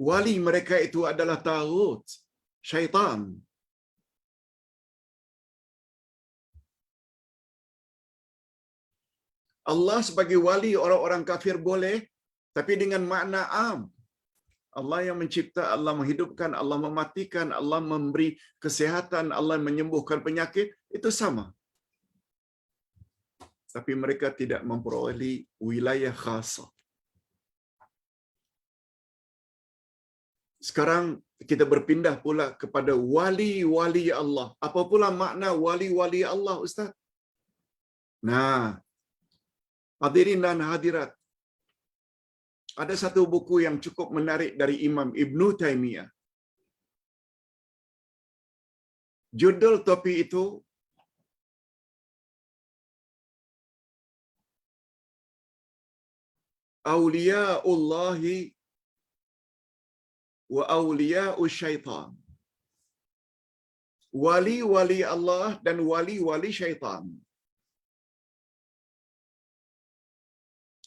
wali mereka itu adalah taghut, syaitan. Allah sebagai wali orang-orang kafir boleh, tapi dengan makna am. Allah yang mencipta, Allah menghidupkan, Allah mematikan, Allah memberi kesehatan, Allah menyembuhkan penyakit, itu sama. Tapi mereka tidak memperoleh wilayah khasah. Sekarang kita berpindah pula kepada wali-wali Allah. Apa pula makna wali-wali Allah, Ustaz? Nah, hadirin dan hadirat, ada satu buku yang cukup menarik dari Imam Ibnu Taimiyah. Judul topik itu Auliyaullahi wa Auliya'us Syaitan. Wali-wali Allah dan wali-wali syaitan.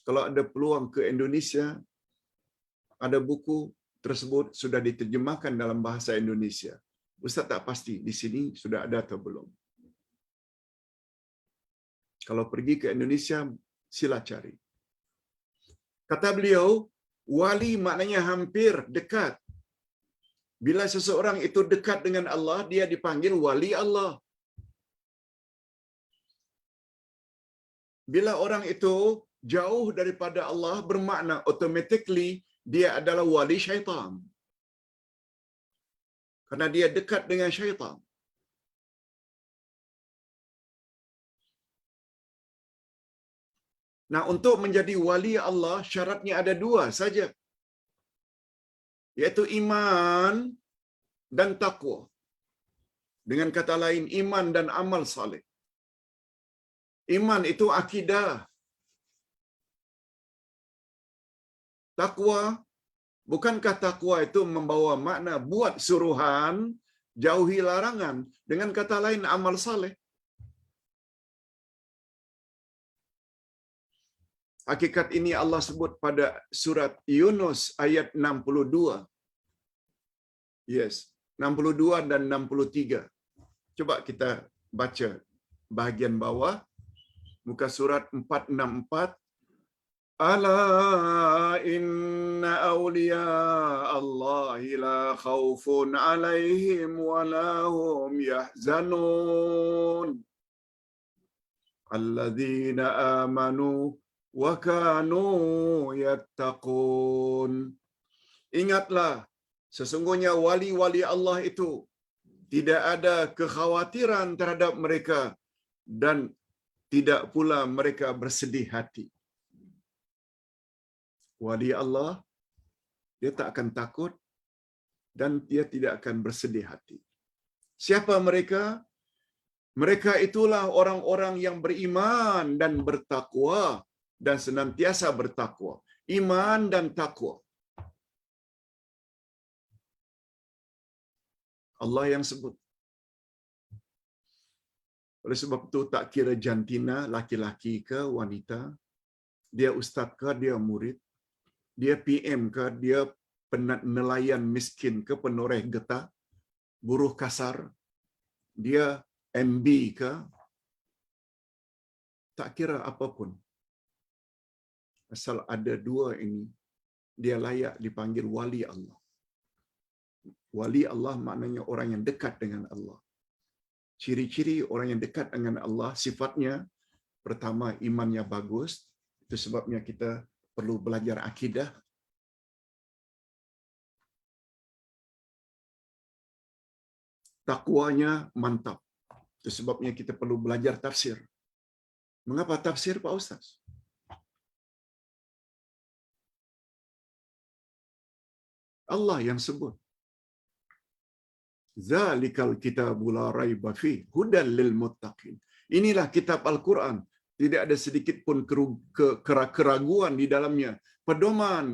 Kalau ada peluang ke Indonesia, ada buku tersebut sudah diterjemahkan dalam bahasa Indonesia. Ustaz tak pasti di sini sudah ada atau belum. Kalau pergi ke Indonesia, sila cari. Kata beliau, wali maknanya hampir dekat. Bila seseorang itu dekat dengan Allah, dia dipanggil wali Allah. Bila orang itu jauh daripada Allah, bermakna automatically dia adalah wali syaitan. karena dia dekat dengan syaitan. Nah, untuk menjadi wali Allah, syaratnya ada dua saja, yaitu iman dan takwa. Dengan kata lain, iman dan amal saleh. Iman itu akidah. Takwa, bukankah takwa itu membawa makna buat suruhan, jauhi larangan? Dengan kata lain, amal saleh. Hakikat ini Allah sebut pada surat Yunus ayat 62. Yes, 62 dan 63. Coba kita baca bahagian bawah, muka surat 464. Ala inna awliya Allahi la khawfun alaihim wa la hum yahzanun. Alladzina amanu wa kanu yattaqun. Ingatlah, sesungguhnya wali-wali Allah itu tidak ada kekhawatiran terhadap mereka dan tidak pula mereka bersedih hati. Wali Allah, dia tak akan takut dan dia tidak akan bersedih hati. Siapa mereka? Mereka itulah orang-orang yang beriman dan bertakwa dan senantiasa bertakwa. Iman dan takwa. Allah yang sebut. Oleh sebab itu tak kira jantina, laki-laki ke wanita, dia ustaz ke, dia murid, dia PM ke, dia nelayan miskin ke, penoreh getah, buruh kasar, dia MB ke, tak kira apapun. Asal ada dua ini, dia layak dipanggil wali Allah. Wali Allah maknanya orang yang dekat dengan Allah. Ciri-ciri orang yang dekat dengan Allah, sifatnya pertama imannya bagus, itu sebabnya kita perlu belajar akidah. Takwanya mantap, itu sebabnya kita perlu belajar tafsir. Mengapa tafsir, Pak Ustaz? Allah yang sebut. Zalikal kitabul la raiba fi hudan lil muttaqin. Inilah kitab Al-Quran. Tidak ada sedikit pun keraguan di dalamnya. Pedoman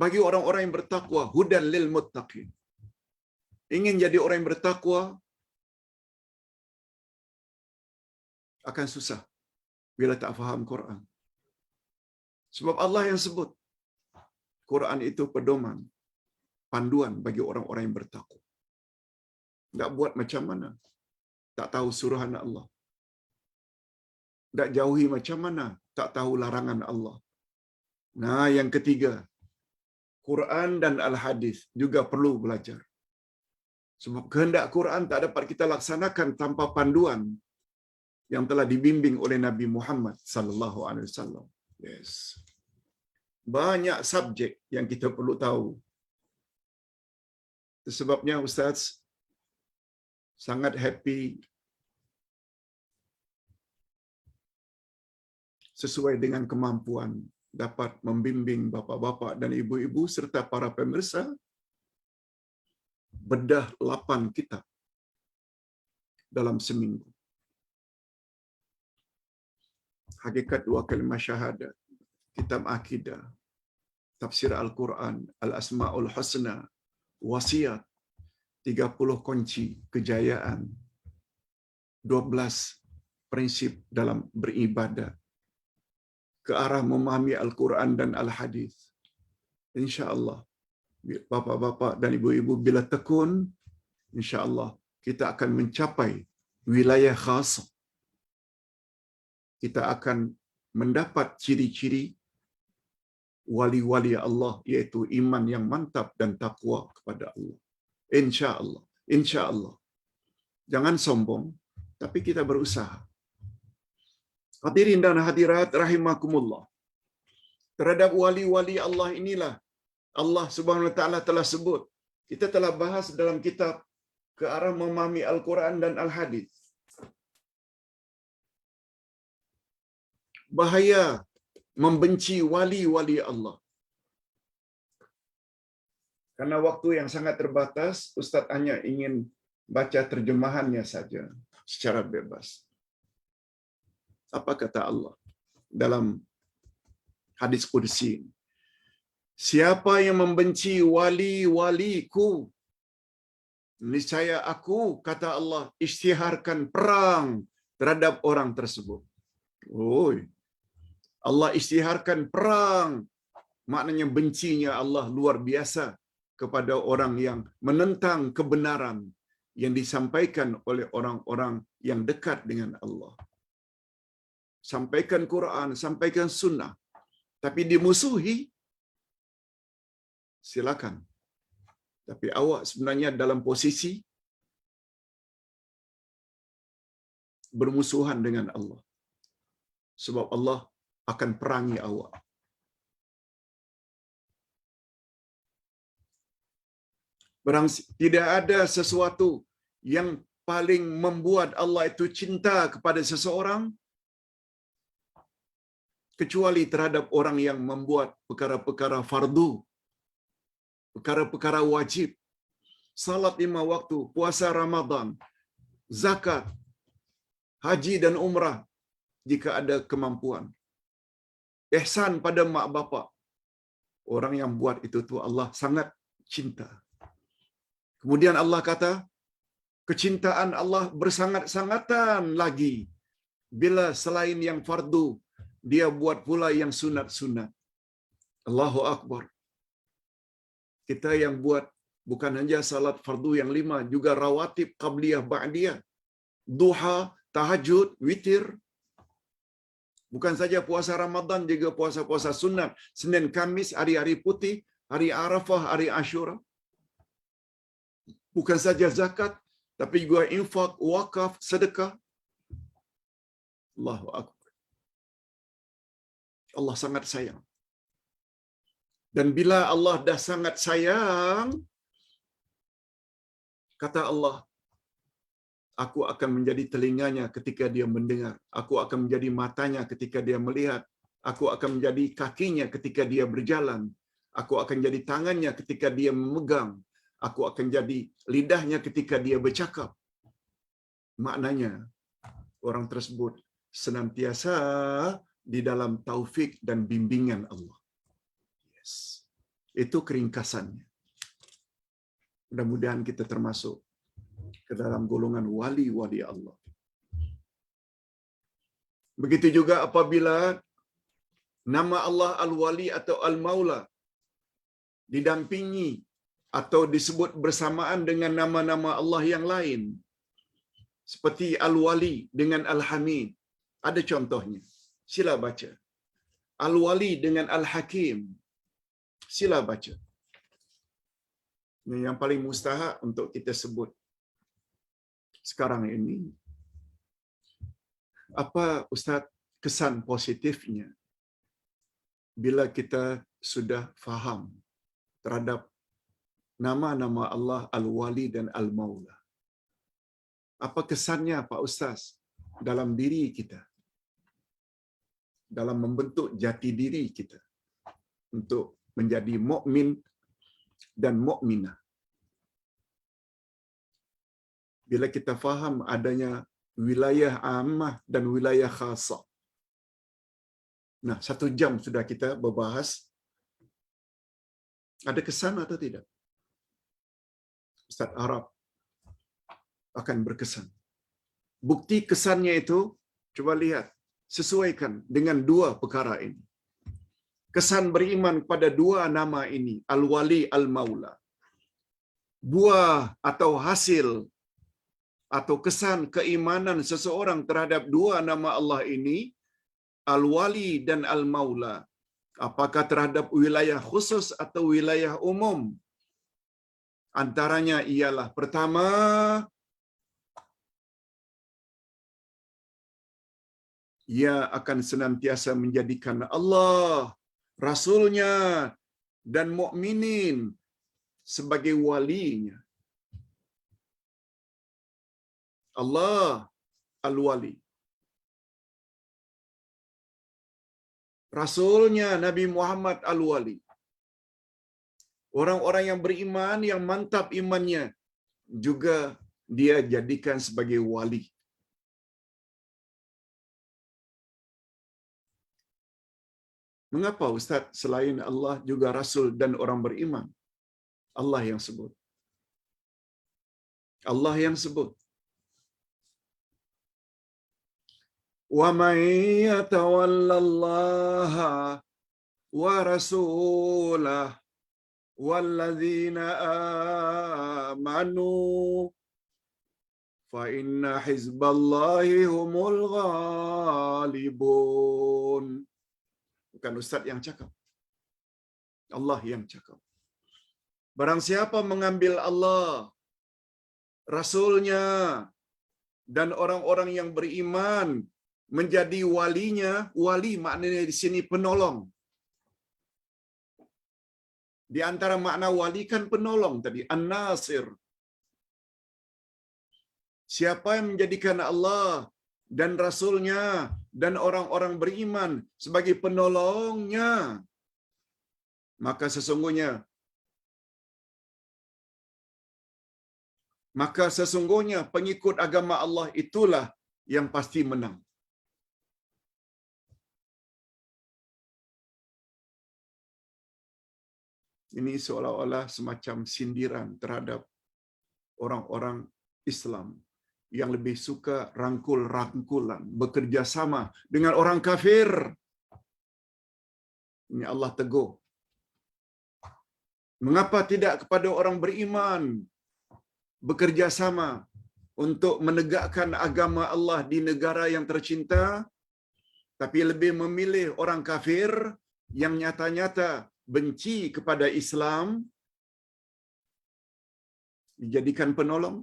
bagi orang-orang yang bertakwa. Hudan lil muttaqin. Ingin jadi orang yang bertakwa akan susah bila tak faham Quran. Sebab Allah yang sebut. Quran itu pedoman, panduan bagi orang-orang yang bertakwa. Tak buat macam mana, tak tahu suruhan Allah. Tak jauhi macam mana, tak tahu larangan Allah. Nah, yang ketiga, Quran dan Al-Hadis juga perlu belajar. Sebab kehendak Quran tak dapat kita laksanakan tanpa panduan yang telah dibimbing oleh Nabi Muhammad sallallahu alaihi wasallam. Yes. Banyak subjek yang kita perlu tahu. Sebabnya Ustaz sangat happy sesuai dengan kemampuan dapat membimbing bapa-bapa dan ibu-ibu serta para pemirsa bedah 8 kitab dalam seminggu. Hakikat 2 kalimah syahadat, kitab akidah, tafsir Al-Quran, Al-Asma'ul Husna, wasiat, 30 kunci kejayaan, 12 prinsip dalam beribadah, ke arah memahami Al-Quran dan Al-Hadis. InsyaAllah, bapa-bapa dan ibu-ibu bila tekun, insyaAllah kita akan mencapai wilayah khas. Kita akan mendapat ciri-ciri wali-wali Allah, yaitu iman yang mantap dan takwa kepada Allah. InsyaAllah. InsyaAllah. Jangan sombong, tapi kita berusaha. Hadirin dan hadirat rahimakumullah. Terhadap wali-wali Allah inilah Allah Subhanahu wa taala telah sebut. Kita telah bahas dalam kitab ke arah memahami Al-Quran dan Al-Hadis. Bahaya membenci wali-wali Allah. Karena waktu yang sangat terbatas, Ustaz hanya ingin baca terjemahannya saja secara bebas. Apa kata Allah dalam hadis qudsi? Siapa yang membenci wali-waliku, niscaya aku, kata Allah, isytiharkan perang terhadap orang tersebut. Oi. Allah isytiharkan perang. Maknanya bencinya Allah luar biasa kepada orang yang menentang kebenaran yang disampaikan oleh orang-orang yang dekat dengan Allah. Sampaikan Quran, sampaikan sunnah, tapi dimusuhi, silakan. Tapi awak sebenarnya dalam posisi bermusuhan dengan Allah. Sebab Allah akan perangi awak. Tidak ada sesuatu yang paling membuat Allah itu cinta kepada seseorang kecuali terhadap orang yang membuat perkara-perkara fardu, perkara-perkara wajib, salat 5 waktu, puasa Ramadan, zakat, haji dan umrah jika ada kemampuan, ihsan pada mak bapak. Orang yang buat itu tu Allah sangat cinta. Kemudian Allah kata, kecintaan Allah bersangat-sangatan lagi bila selain yang fardu, dia buat pula yang sunat-sunat. Allahu Akbar. Kita yang buat bukan hanya salat fardu yang 5, juga rawatib, qabliyah, ba'diyah, duha, tahajud, witir. Bukan saja puasa Ramadan, juga puasa-puasa sunat, Senin, Kamis, hari-hari putih, hari Arafah, hari Ashura. Bukan saja zakat, tapi juga infak, wakaf, sedekah. Allahu Akbar. Allah sangat sayang. Dan bila Allah dah sangat sayang, kata Allah, aku akan menjadi telinganya ketika dia mendengar. Aku akan menjadi matanya ketika dia melihat. Aku akan menjadi kakinya ketika dia berjalan. Aku akan jadi tangannya ketika dia memegang. Aku akan jadi lidahnya ketika dia bercakap. Maknanya, orang tersebut senantiasa di dalam taufik dan bimbingan Allah. Yes. Itu keringkasannya. Mudah-mudahan kita termasuk ke dalam golongan wali-wali Allah. Begitu juga apabila nama Allah Al-Wali atau Al-Maula didampingi atau disebut bersamaan dengan nama-nama Allah yang lain. Seperti Al-Wali dengan Al-Hamid. Ada contohnya. Sila baca. Al-Wali dengan Al-Hakim. Sila baca. Ini yang paling mustahak untuk kita sebut sekarang ini. Apa Ustaz kesan positifnya bila kita sudah faham terhadap nama-nama Allah Al-Wali dan Al-Maula? Apa kesannya Pak Ustaz dalam diri kita? Dalam membentuk jati diri kita untuk menjadi mukmin dan mukminah. Bila kita faham adanya wilayah ammah dan wilayah khasah. Nah, 1 jam sudah kita berbahas. Ada kesan atau tidak? Ustaz harap akan berkesan. Bukti kesannya itu, coba lihat, sesuaikan dengan 2 perkara ini. Kesan beriman pada 2 nama ini, Al-Wali, Al-Maula. Buah atau hasil atau kesan keimanan seseorang terhadap 2 nama Allah ini, Al-Wali dan Al-Maula, apakah terhadap wilayah khusus atau wilayah umum? Antaranya ialah, pertama, ia akan senantiasa menjadikan Allah, Rasulnya, dan mukminin sebagai walinya. Allah Al-Wali. Rasulnya Nabi Muhammad Al-Wali. Orang-orang yang beriman, yang mantap imannya, juga dia jadikan sebagai wali. Mengapa Ustaz selain Allah juga Rasul dan orang beriman? Allah yang sebut. Allah yang sebut. Wa may yatawallallaha wa rasulah walladzina amanu fa inna hizballahi humul ghalibun. Bukan Ustaz yang cakap. Allah yang cakap. Barang siapa mengambil Allah, Rasulnya, dan orang-orang yang beriman menjadi walinya, wali maknanya di sini penolong. Di antara makna wali kan penolong tadi, An-Nasir. Siapa yang menjadikan Allah dan Rasulnya dan orang-orang beriman sebagai penolongnya, maka sesungguhnya pengikut agama Allah itulah yang pasti menang. Ini seolah-olah semacam sindiran terhadap orang-orang Islam yang lebih suka rangkul-rangkulan, bekerja sama dengan orang kafir. Ini Allah tegur. Mengapa tidak kepada orang beriman bekerja sama untuk menegakkan agama Allah di negara yang tercinta, tapi lebih memilih orang kafir yang nyata-nyata benci kepada Islam dijadikan penolong?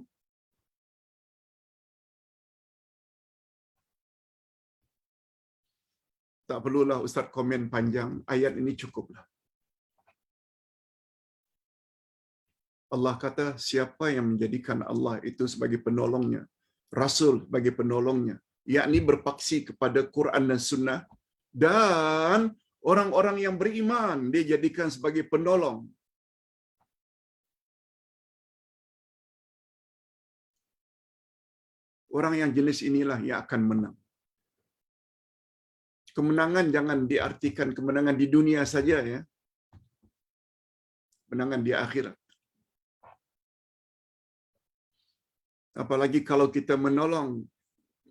Tak perlulah Ustaz komen panjang, ayat ini cukuplah. Allah kata siapa yang menjadikan Allah itu sebagai penolongnya, Rasul sebagai penolongnya, yakni berpaksi kepada Quran dan Sunnah, dan orang-orang yang beriman dia jadikan sebagai penolong. Orang yang jenis inilah yang akan menang. Kemenangan jangan diartikan kemenangan di dunia saja ya. Kemenangan di akhirat. Apalagi kalau kita menolong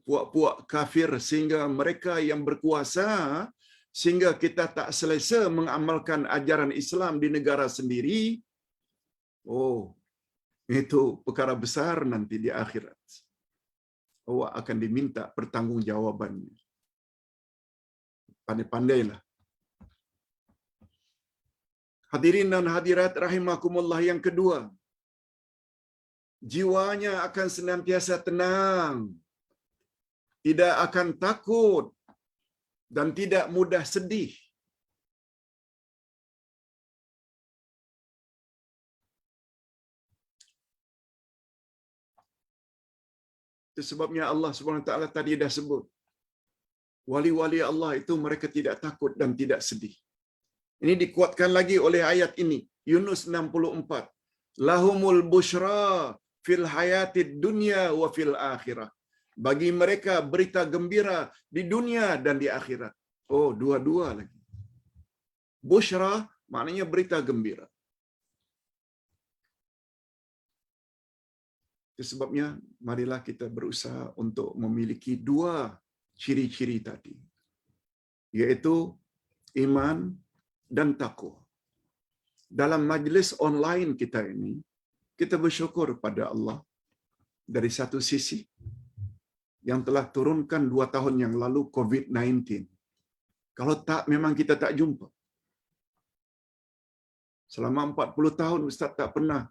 puak-puak kafir sehingga mereka yang berkuasa, sehingga kita tak selesa mengamalkan ajaran Islam di negara sendiri. Oh, itu perkara besar nanti di akhirat. Awak akan diminta pertanggungjawabannya. Pandai-pandailah. Hadirin dan hadirat rahimakumullah, yang kedua, jiwanya akan senantiasa tenang, tidak akan takut, dan tidak mudah sedih. Itu sebabnya Allah SWT tadi dah sebut, wali-wali Allah itu mereka tidak takut dan tidak sedih. Ini dikuatkan lagi oleh ayat ini, Yunus 64. Lahumul busyra fil hayatid dunya wa fil akhirah. Bagi mereka berita gembira di dunia dan di akhirat. Oh, dua-dua lagi. Busyra maknanya berita gembira. Itu sebabnya marilah kita berusaha untuk memiliki dua ciri-ciri tadi, yaitu iman dan takwa. Dalam majlis online kita ini, kita bersyukur pada Allah dari satu sisi yang telah turunkan 2 tahun yang lalu COVID-19. Kalau tak, memang kita tak jumpa. Selama 40 tahun Ustaz tak pernah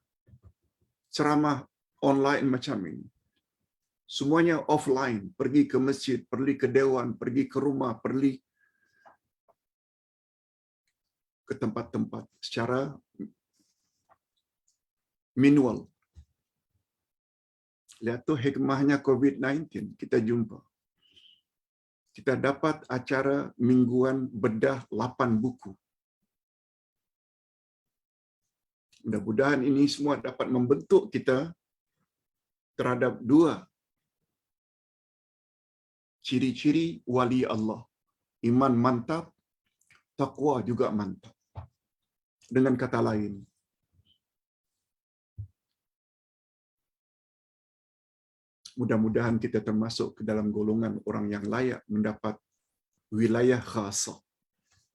ceramah online macam ini. Semuanya offline, pergi ke masjid, pergi ke dewan, pergi ke rumah, pergi ke tempat-tempat secara manual. Lihat tuh hikmahnya COVID-19, kita jumpa. Kita dapat acara mingguan bedah 8 buku. Mudah-mudahan ini semua dapat membentuk kita terhadap 2 ciri-ciri wali Allah. Iman mantap, takwa juga mantap. Dengan kata lain, mudah-mudahan kita termasuk ke dalam golongan orang yang layak mendapat wilayah khasah.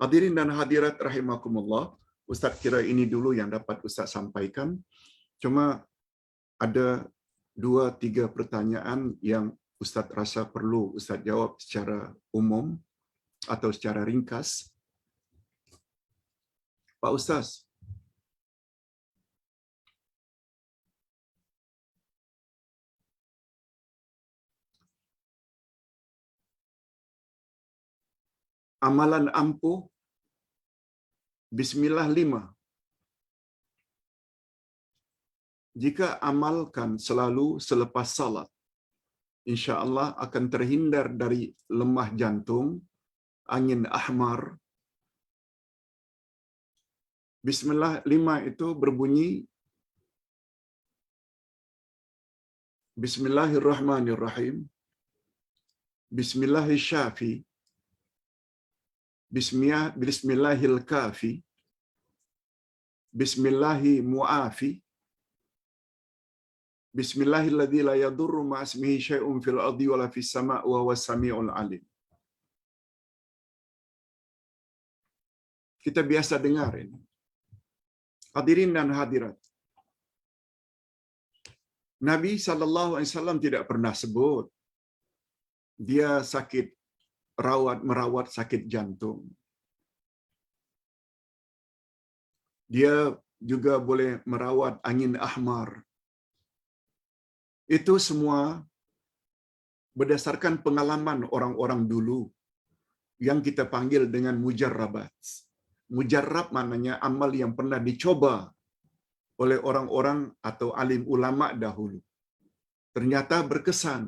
Hadirin dan hadirat rahimakumullah, Ustaz kira ini dulu yang dapat Ustaz sampaikan. Cuma ada 2-3 pertanyaan yang Ustaz rasa perlu Ustaz jawab secara umum atau secara ringkas. Pak Ustaz, amalan ampuh Bismillah 5. Jika amalkan selalu selepas salat, insya-Allah akan terhindar dari lemah jantung, angin ahmar. Bismillah 5 itu berbunyi Bismillahirrahmanirrahim, Bismillahirrahmanirrahim, Bismillahil kafi, Bismillahi muafi, Bismillahilladzi la yadurru ma ismihi syai'un fil ardi wala fis sama' wa huwas samiul alim. Kita biasa dengar ini. Hadirin dan hadirat. Nabi sallallahu alaihi wasallam tidak pernah sebut dia sakit merawat sakit jantung. Dia juga boleh merawat angin ahmar. Itu semua berdasarkan pengalaman orang-orang dulu yang kita panggil dengan mujarrabat. Mujarrab maknanya amal yang pernah dicoba oleh orang-orang atau alim ulama dahulu. Ternyata berkesan.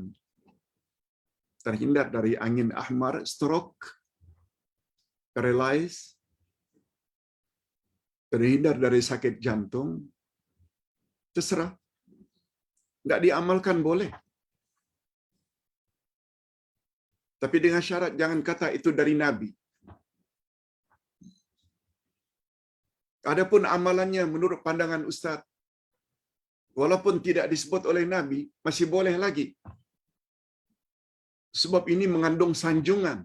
Terhindar dari angin ahmar, stroke, paralysis, terhindar dari sakit jantung. Terserah. Nggak diamalkan boleh. Tapi dengan syarat jangan kata itu dari Nabi. Adapun amalannya menurut pandangan Ustaz, walaupun tidak disebut oleh Nabi, masih boleh lagi. Sebab ini mengandung sanjungan.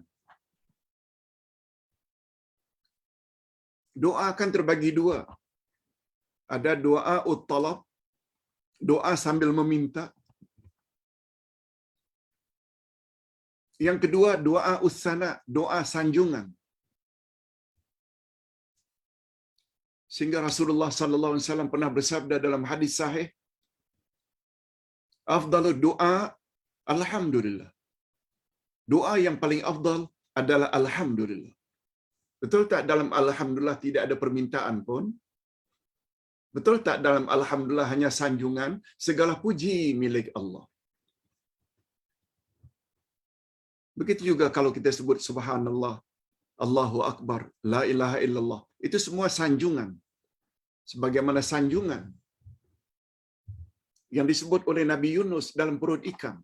Doa akan terbagi 2. Ada doa ut-talab, doa sambil meminta. Yang kedua, doa ussana, doa sanjungan. Sehingga Rasulullah sallallahu alaihi wasallam pernah bersabda dalam hadis sahih, afdalud doa alhamdulillah. Doa yang paling afdal adalah alhamdulillah. Betul tak dalam alhamdulillah tidak ada permintaan pun? Betul tak dalam alhamdulillah hanya sanjungan? Segala puji milik Allah. Begitu juga kalau kita sebut subhanallah, Allahu akbar, la ilaha illallah. Itu semua sanjungan. Sebagaimana sanjungan yang disebut oleh Nabi Yunus dalam perut ikan.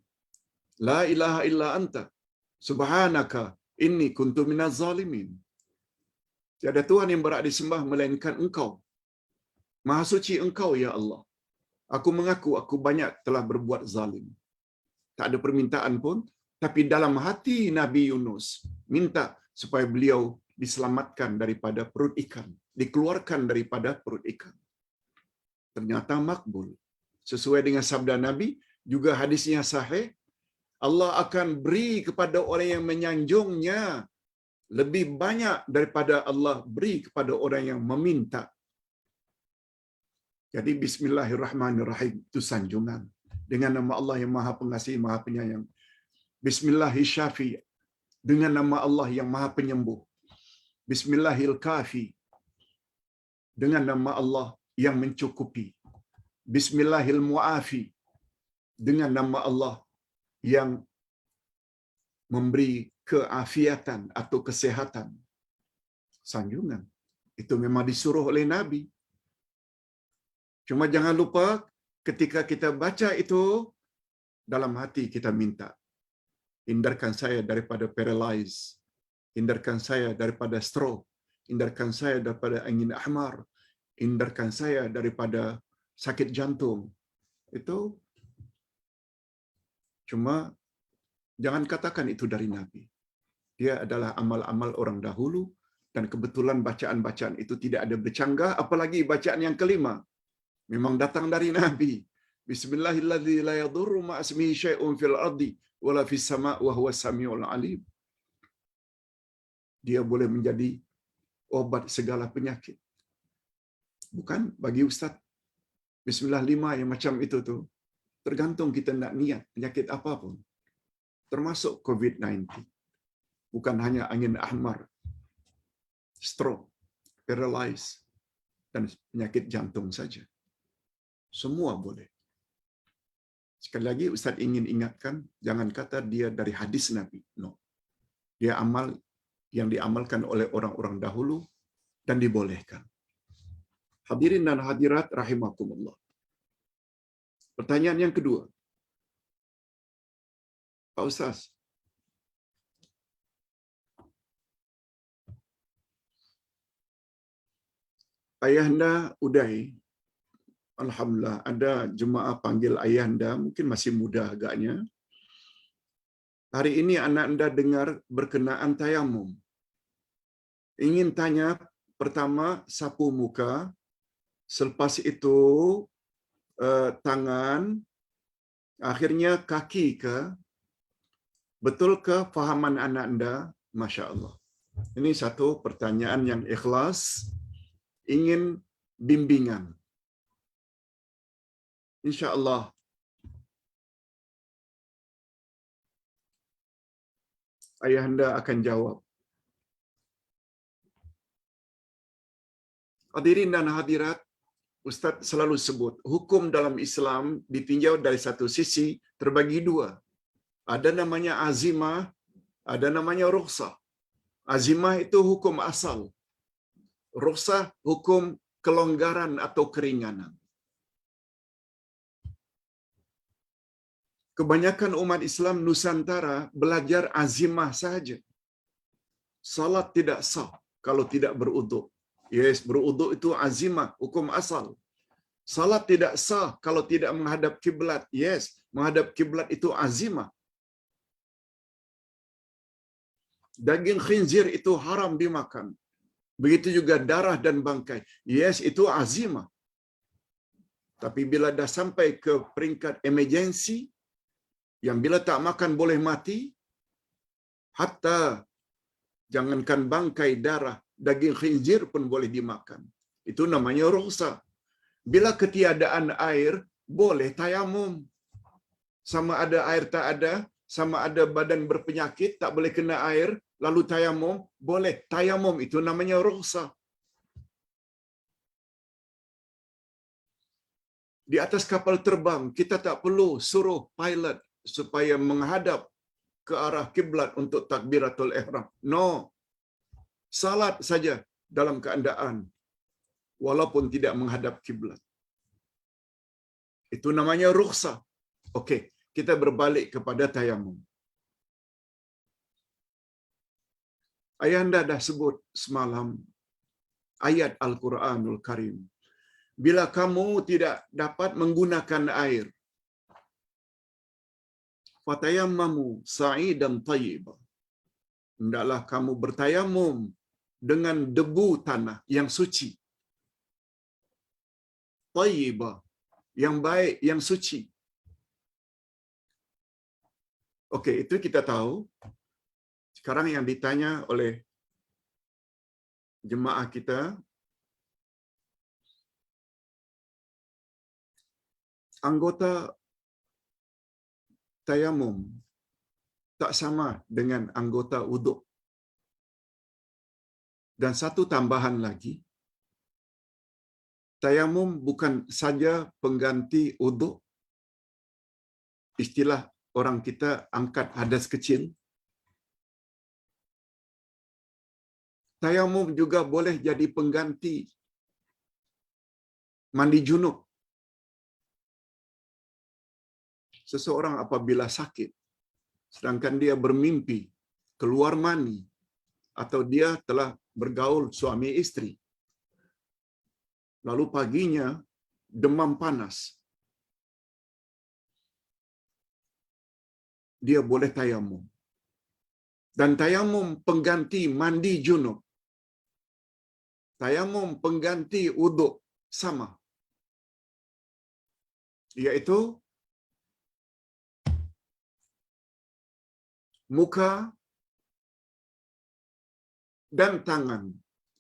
La ilaha illa anta, subhanaka, inni kuntu minaz zalimin. Tiada Tuhan yang berhak disembah melainkan Engkau. Maha suci Engkau, ya Allah. Aku mengaku aku banyak telah berbuat zalim. Tak ada permintaan pun, tapi dalam hati Nabi Yunus minta supaya beliau diselamatkan daripada perut ikan, dikeluarkan daripada perut ikan. Ternyata makbul. Sesuai dengan sabda Nabi, juga hadisnya sahih, Allah akan beri kepada orang yang menyanjungnya lebih banyak daripada Allah beri kepada orang yang meminta. Jadi bismillahirrahmanirrahim itu sanjungan dengan nama Allah yang Maha Pengasih, Maha Penyayang. Bismillahirrahmanirrahim dengan nama Allah yang Maha Penyembuh. Bismillahil kafi dengan nama Allah yang mencukupi. Bismillahil muafi, dengan nama Allah yang memberi keafiatan atau kesehatan. Sanjungan. Itu memang disuruh oleh Nabi. Cuma jangan lupa ketika kita baca itu, dalam hati kita minta, hindarkan saya daripada paralyze, hindarkan saya daripada stroke, hindarkan saya daripada angin ahmar, hindarkan saya daripada sakit jantung. Itu cuma jangan katakan itu dari Nabi. Dia adalah amal-amal orang dahulu, dan kebetulan bacaan-bacaan itu tidak ada bercanggah, apalagi bacaan yang kelima memang datang dari Nabi. Bismillahirrahmanirrahim, la yadurru ma ismihi syai'un fil ardi wala fis sama' wa huwas samiul alim. Dia boleh menjadi obat segala penyakit. Bukan bagi ustaz Bismillah 5 yang macam itu tu, tergantung kita nak niat penyakit apapun, termasuk COVID-19. Bukan hanya angin ahmar, stroke, paralyze, dan penyakit jantung saja. Semua boleh. Sekali lagi Ustaz ingin ingatkan, jangan kata dia dari hadis Nabi. No. Dia amal yang diamalkan oleh orang-orang dahulu dan dibolehkan. Hadirin dan hadirat rahimakumullah. Pertanyaan yang kedua. Pak Ustaz, Ayahanda Uday, alhamdulillah ada jemaah panggil Ayahanda, mungkin masih muda agaknya. Hari ini anak anda dengar berkenaan tayamum. Ingin tanya, pertama sapu muka, selepas itu tangan, akhirnya kaki ke? Betul ke fahaman anak anda? Masya Allah. Ini satu pertanyaan yang ikhlas, ingin bimbingan. Insya Allah ayahanda akan jawab. Hadirin dan hadirat, Ustaz selalu sebut, hukum dalam Islam ditinjau dari satu sisi terbagi dua. Ada namanya azimah, ada namanya rukhsah. Azimah itu hukum asal. Rukhsah hukum kelonggaran atau keringanan. Kebanyakan umat Islam Nusantara belajar azimah saja. Salat tidak sah kalau tidak beruduk. Yes, beruduk itu azimah, hukum asal. Salat tidak sah kalau tidak menghadap kiblat. Yes, menghadap kiblat itu azimah. Daging khinzir itu haram dimakan. Begitu juga darah dan bangkai. Yes, itu azimah. Tapi bila dah sampai ke peringkat emergency, yang bila tak makan boleh mati, hatta jangankan bangkai, darah, daging khinzir pun boleh dimakan. Itu namanya rukhsah. Bila ketiadaan air, boleh tayamum. Sama ada air tak ada, sama ada badan berpenyakit, tak boleh kena air, lalu tayamum, boleh. Tayamum itu namanya rukhsah. Di atas kapal terbang, kita tak perlu suruh pilot supaya menghadap ke arah kiblat untuk takbiratul ihram. No. Salat saja dalam keadaan walaupun tidak menghadap kiblat. Itu namanya rukhsah. Okey, kita berbalik kepada tayamum. Ayahanda dah sebut semalam ayat Al-Quranul Karim. Bila kamu tidak dapat menggunakan air, fatayammamu sa'idan thayyibah. Hendaklah kamu bertayamum dengan debu tanah yang suci. Thayyibah, yang baik, yang suci. Okey, itu kita tahu. Sekarang yang ditanya oleh jemaah kita, anggota tayamum tak sama dengan anggota wuduk. Dan satu tambahan lagi, Tayamum bukan saja pengganti uduk. Istilah orang kita angkat hadas kecil. Tayamum juga boleh jadi pengganti mandi junub. Seseorang apabila sakit, sedangkan dia bermimpi keluar mani, atau dia telah bergaul suami istri, lalu paginya demam panas, dia boleh tayamum. Dan tayamum pengganti mandi junub, tayamum pengganti wuduk sama, yaitu muka dan tangan.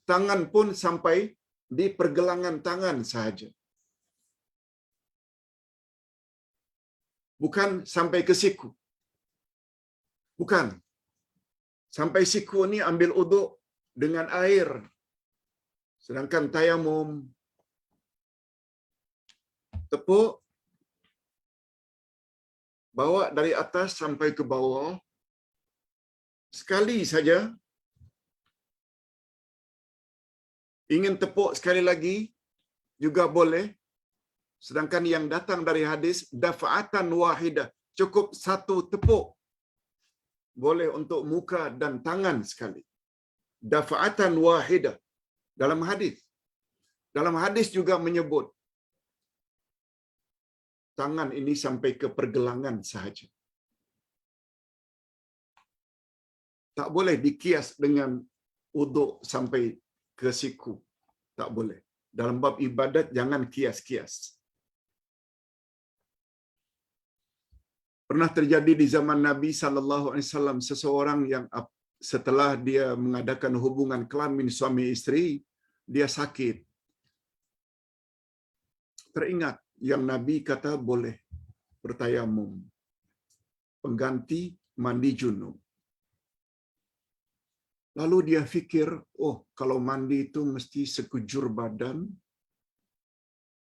Tangan pun sampai di pergelangan tangan sahaja. Bukan sampai ke siku. Bukan. Sampai siku ni ambil uduk dengan air. Sedangkan tayamum, tepuk, bawa dari atas sampai ke bawah, sekali saja. Ingin tepuk sekali lagi juga boleh. Sedangkan yang datang dari hadis dafa'atan wahidah, cukup satu tepuk. Boleh untuk muka dan tangan sekali. Dafa'atan wahidah dalam hadis. Dalam hadis juga menyebut tangan ini sampai ke pergelangan sahaja. Tak boleh dikias dengan uduk sampai ke siku. Tak boleh. Dalam bab ibadat jangan kias-kias. Pernah terjadi di zaman Nabi SAW, seseorang yang setelah dia mengadakan hubungan kelamin suami isteri, dia sakit. Teringat yang Nabi kata boleh bertayamum, pengganti mandi junub. Lalu dia fikir, oh kalau mandi itu mesti sekujur badan,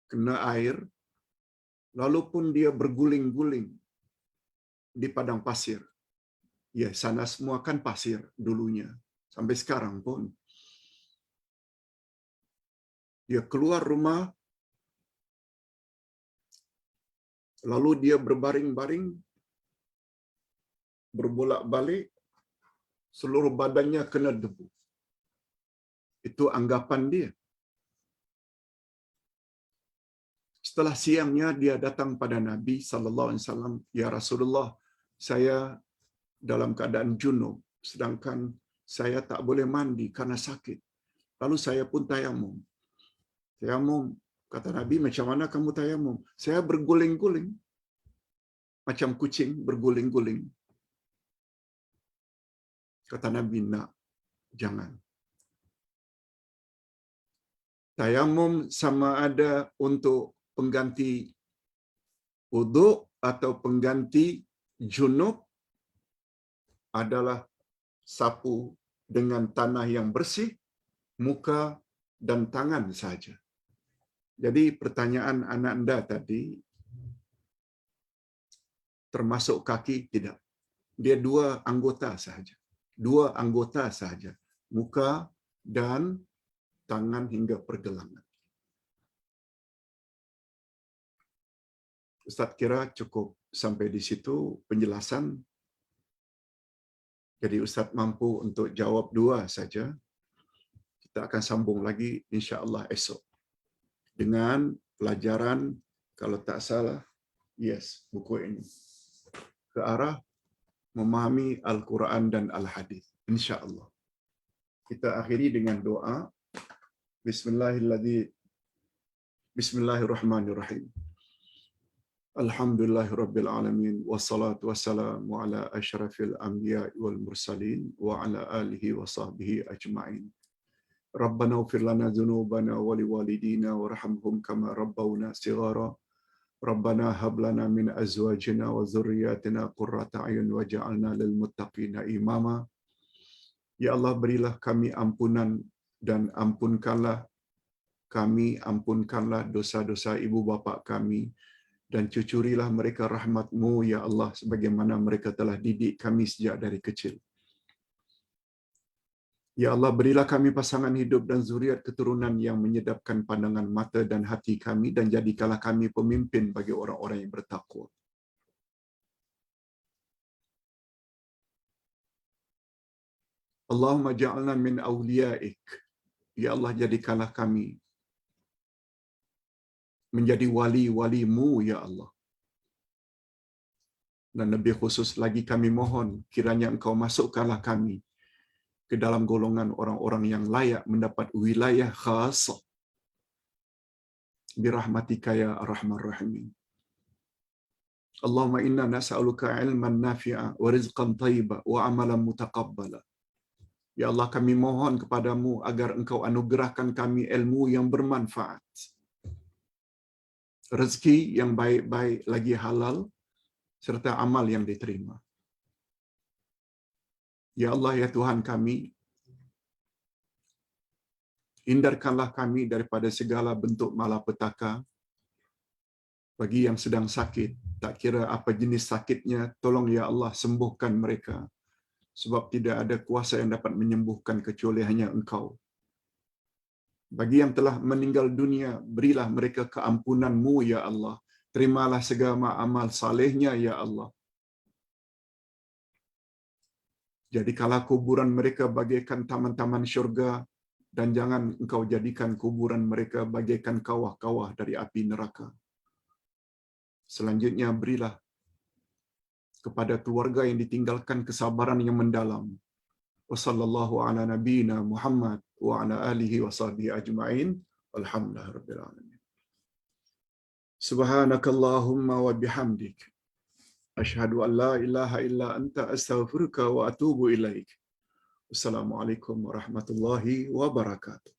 kena air, lalu pun dia berguling-guling di padang pasir. Ya, sana semua kan pasir dulunya. Sampai sekarang pun. Dia keluar rumah, lalu dia berbaring-baring, berbolak-balik, seluruh badannya kena debu. Itu anggapan dia. Setelah siangnya dia datang pada Nabi SAW, ya Rasulullah, saya dalam keadaan junub, sedangkan saya tak boleh mandi karena sakit. Lalu saya pun tayamum. Tayamum, kata Nabi, macam mana kamu tayamum? Saya berguling-guling, macam kucing berguling-guling. Kata Nabi, nak, jangan. Tayamum sama ada untuk pengganti wuduk atau pengganti junub adalah sapu dengan tanah yang bersih, muka dan tangan saja. Jadi pertanyaan anak anda tadi, termasuk kaki, tidak. Dia dua anggota sahaja. Dua anggota sahaja. Muka dan tangan hingga pergelangan. Ustaz kira cukup sampai di situ penjelasan. Jadi Ustaz mampu untuk jawab dua saja. Kita akan sambung lagi insya-Allah esok dengan pelajaran, kalau tak salah, yes, buku ini ke arah memahami Al-Quran dan Al-Hadis. Insya-Allah. Kita akhiri dengan doa. Bismillahirrahmanirrahim. Alhamdulillahirabbil alamin wassalatu wassalamu ala asyrafil anbiya'i wal mursalin wa ala alihi wa sahbihi ajma'in. Rabbana ighfir lana dzunubana wa liwalidina warhamhum kama rabbawna shighara. Rabbana hab lana min azwajina wa dzurriyyatina qurrata a'yun waj'alna lil muttaqina imama. Ya Allah, berilah kami ampunan dan ampunkanlah kami, ampunkanlah dosa-dosa ibu bapa kami, dan cucurilah mereka rahmat-Mu, ya Allah, sebagaimana mereka telah didik kami sejak dari kecil. Ya Allah, berilah kami pasangan hidup dan zuriat keturunan yang menyedapkan pandangan mata dan hati kami, dan jadikanlah kami pemimpin bagi orang-orang yang bertakwa. Allahumma ja'alna min awliyaik. Ya Allah, jadikanlah kami menjadi wali-wali-Mu, ya Allah. Dan lebih khusus lagi kami mohon, kiranya Engkau masukkanlah kami ke dalam golongan orang-orang yang layak mendapat wilayah khasah. Birahmatika ya arhamar rahimin. Allahumma inna nas'aluka ilman nafi'a wa rizqan thayyiba wa amalan mutaqabbala. Ya Allah, kami mohon kepadamu agar Engkau anugerahkan kami ilmu yang bermanfaat, rezeki yang baik-baik lagi halal, serta amal yang diterima. Ya Allah, ya Tuhan kami, hindarkanlah kami daripada segala bentuk malapetaka. Bagi yang sedang sakit, tak kira apa jenis sakitnya, tolong ya Allah sembuhkan mereka. Sebab tidak ada kuasa yang dapat menyembuhkan kecuali hanya Engkau. Bagi yang telah meninggal dunia, berilah mereka keampunan-Mu, ya Allah. Terimalah segala amal salehnya, ya Allah. Jadikanlah kuburan mereka bagaikan taman-taman syurga, dan jangan Engkau jadikan kuburan mereka bagaikan kawah-kawah dari api neraka. Selanjutnya, berilah kepada keluarga yang ditinggalkan kesabaran yang mendalam. Wassallallahu ala nabiyyina Muhammad wa ala alihi wa sahbihi ajma'in. Alhamdulillahirabbil alamin. Subhanakallahumma wa bihamdik, asyhadu an la ilaha illa anta, astaghfiruka wa atubu ilaik. Wassalamualaikum warahmatullahi wabarakatuh.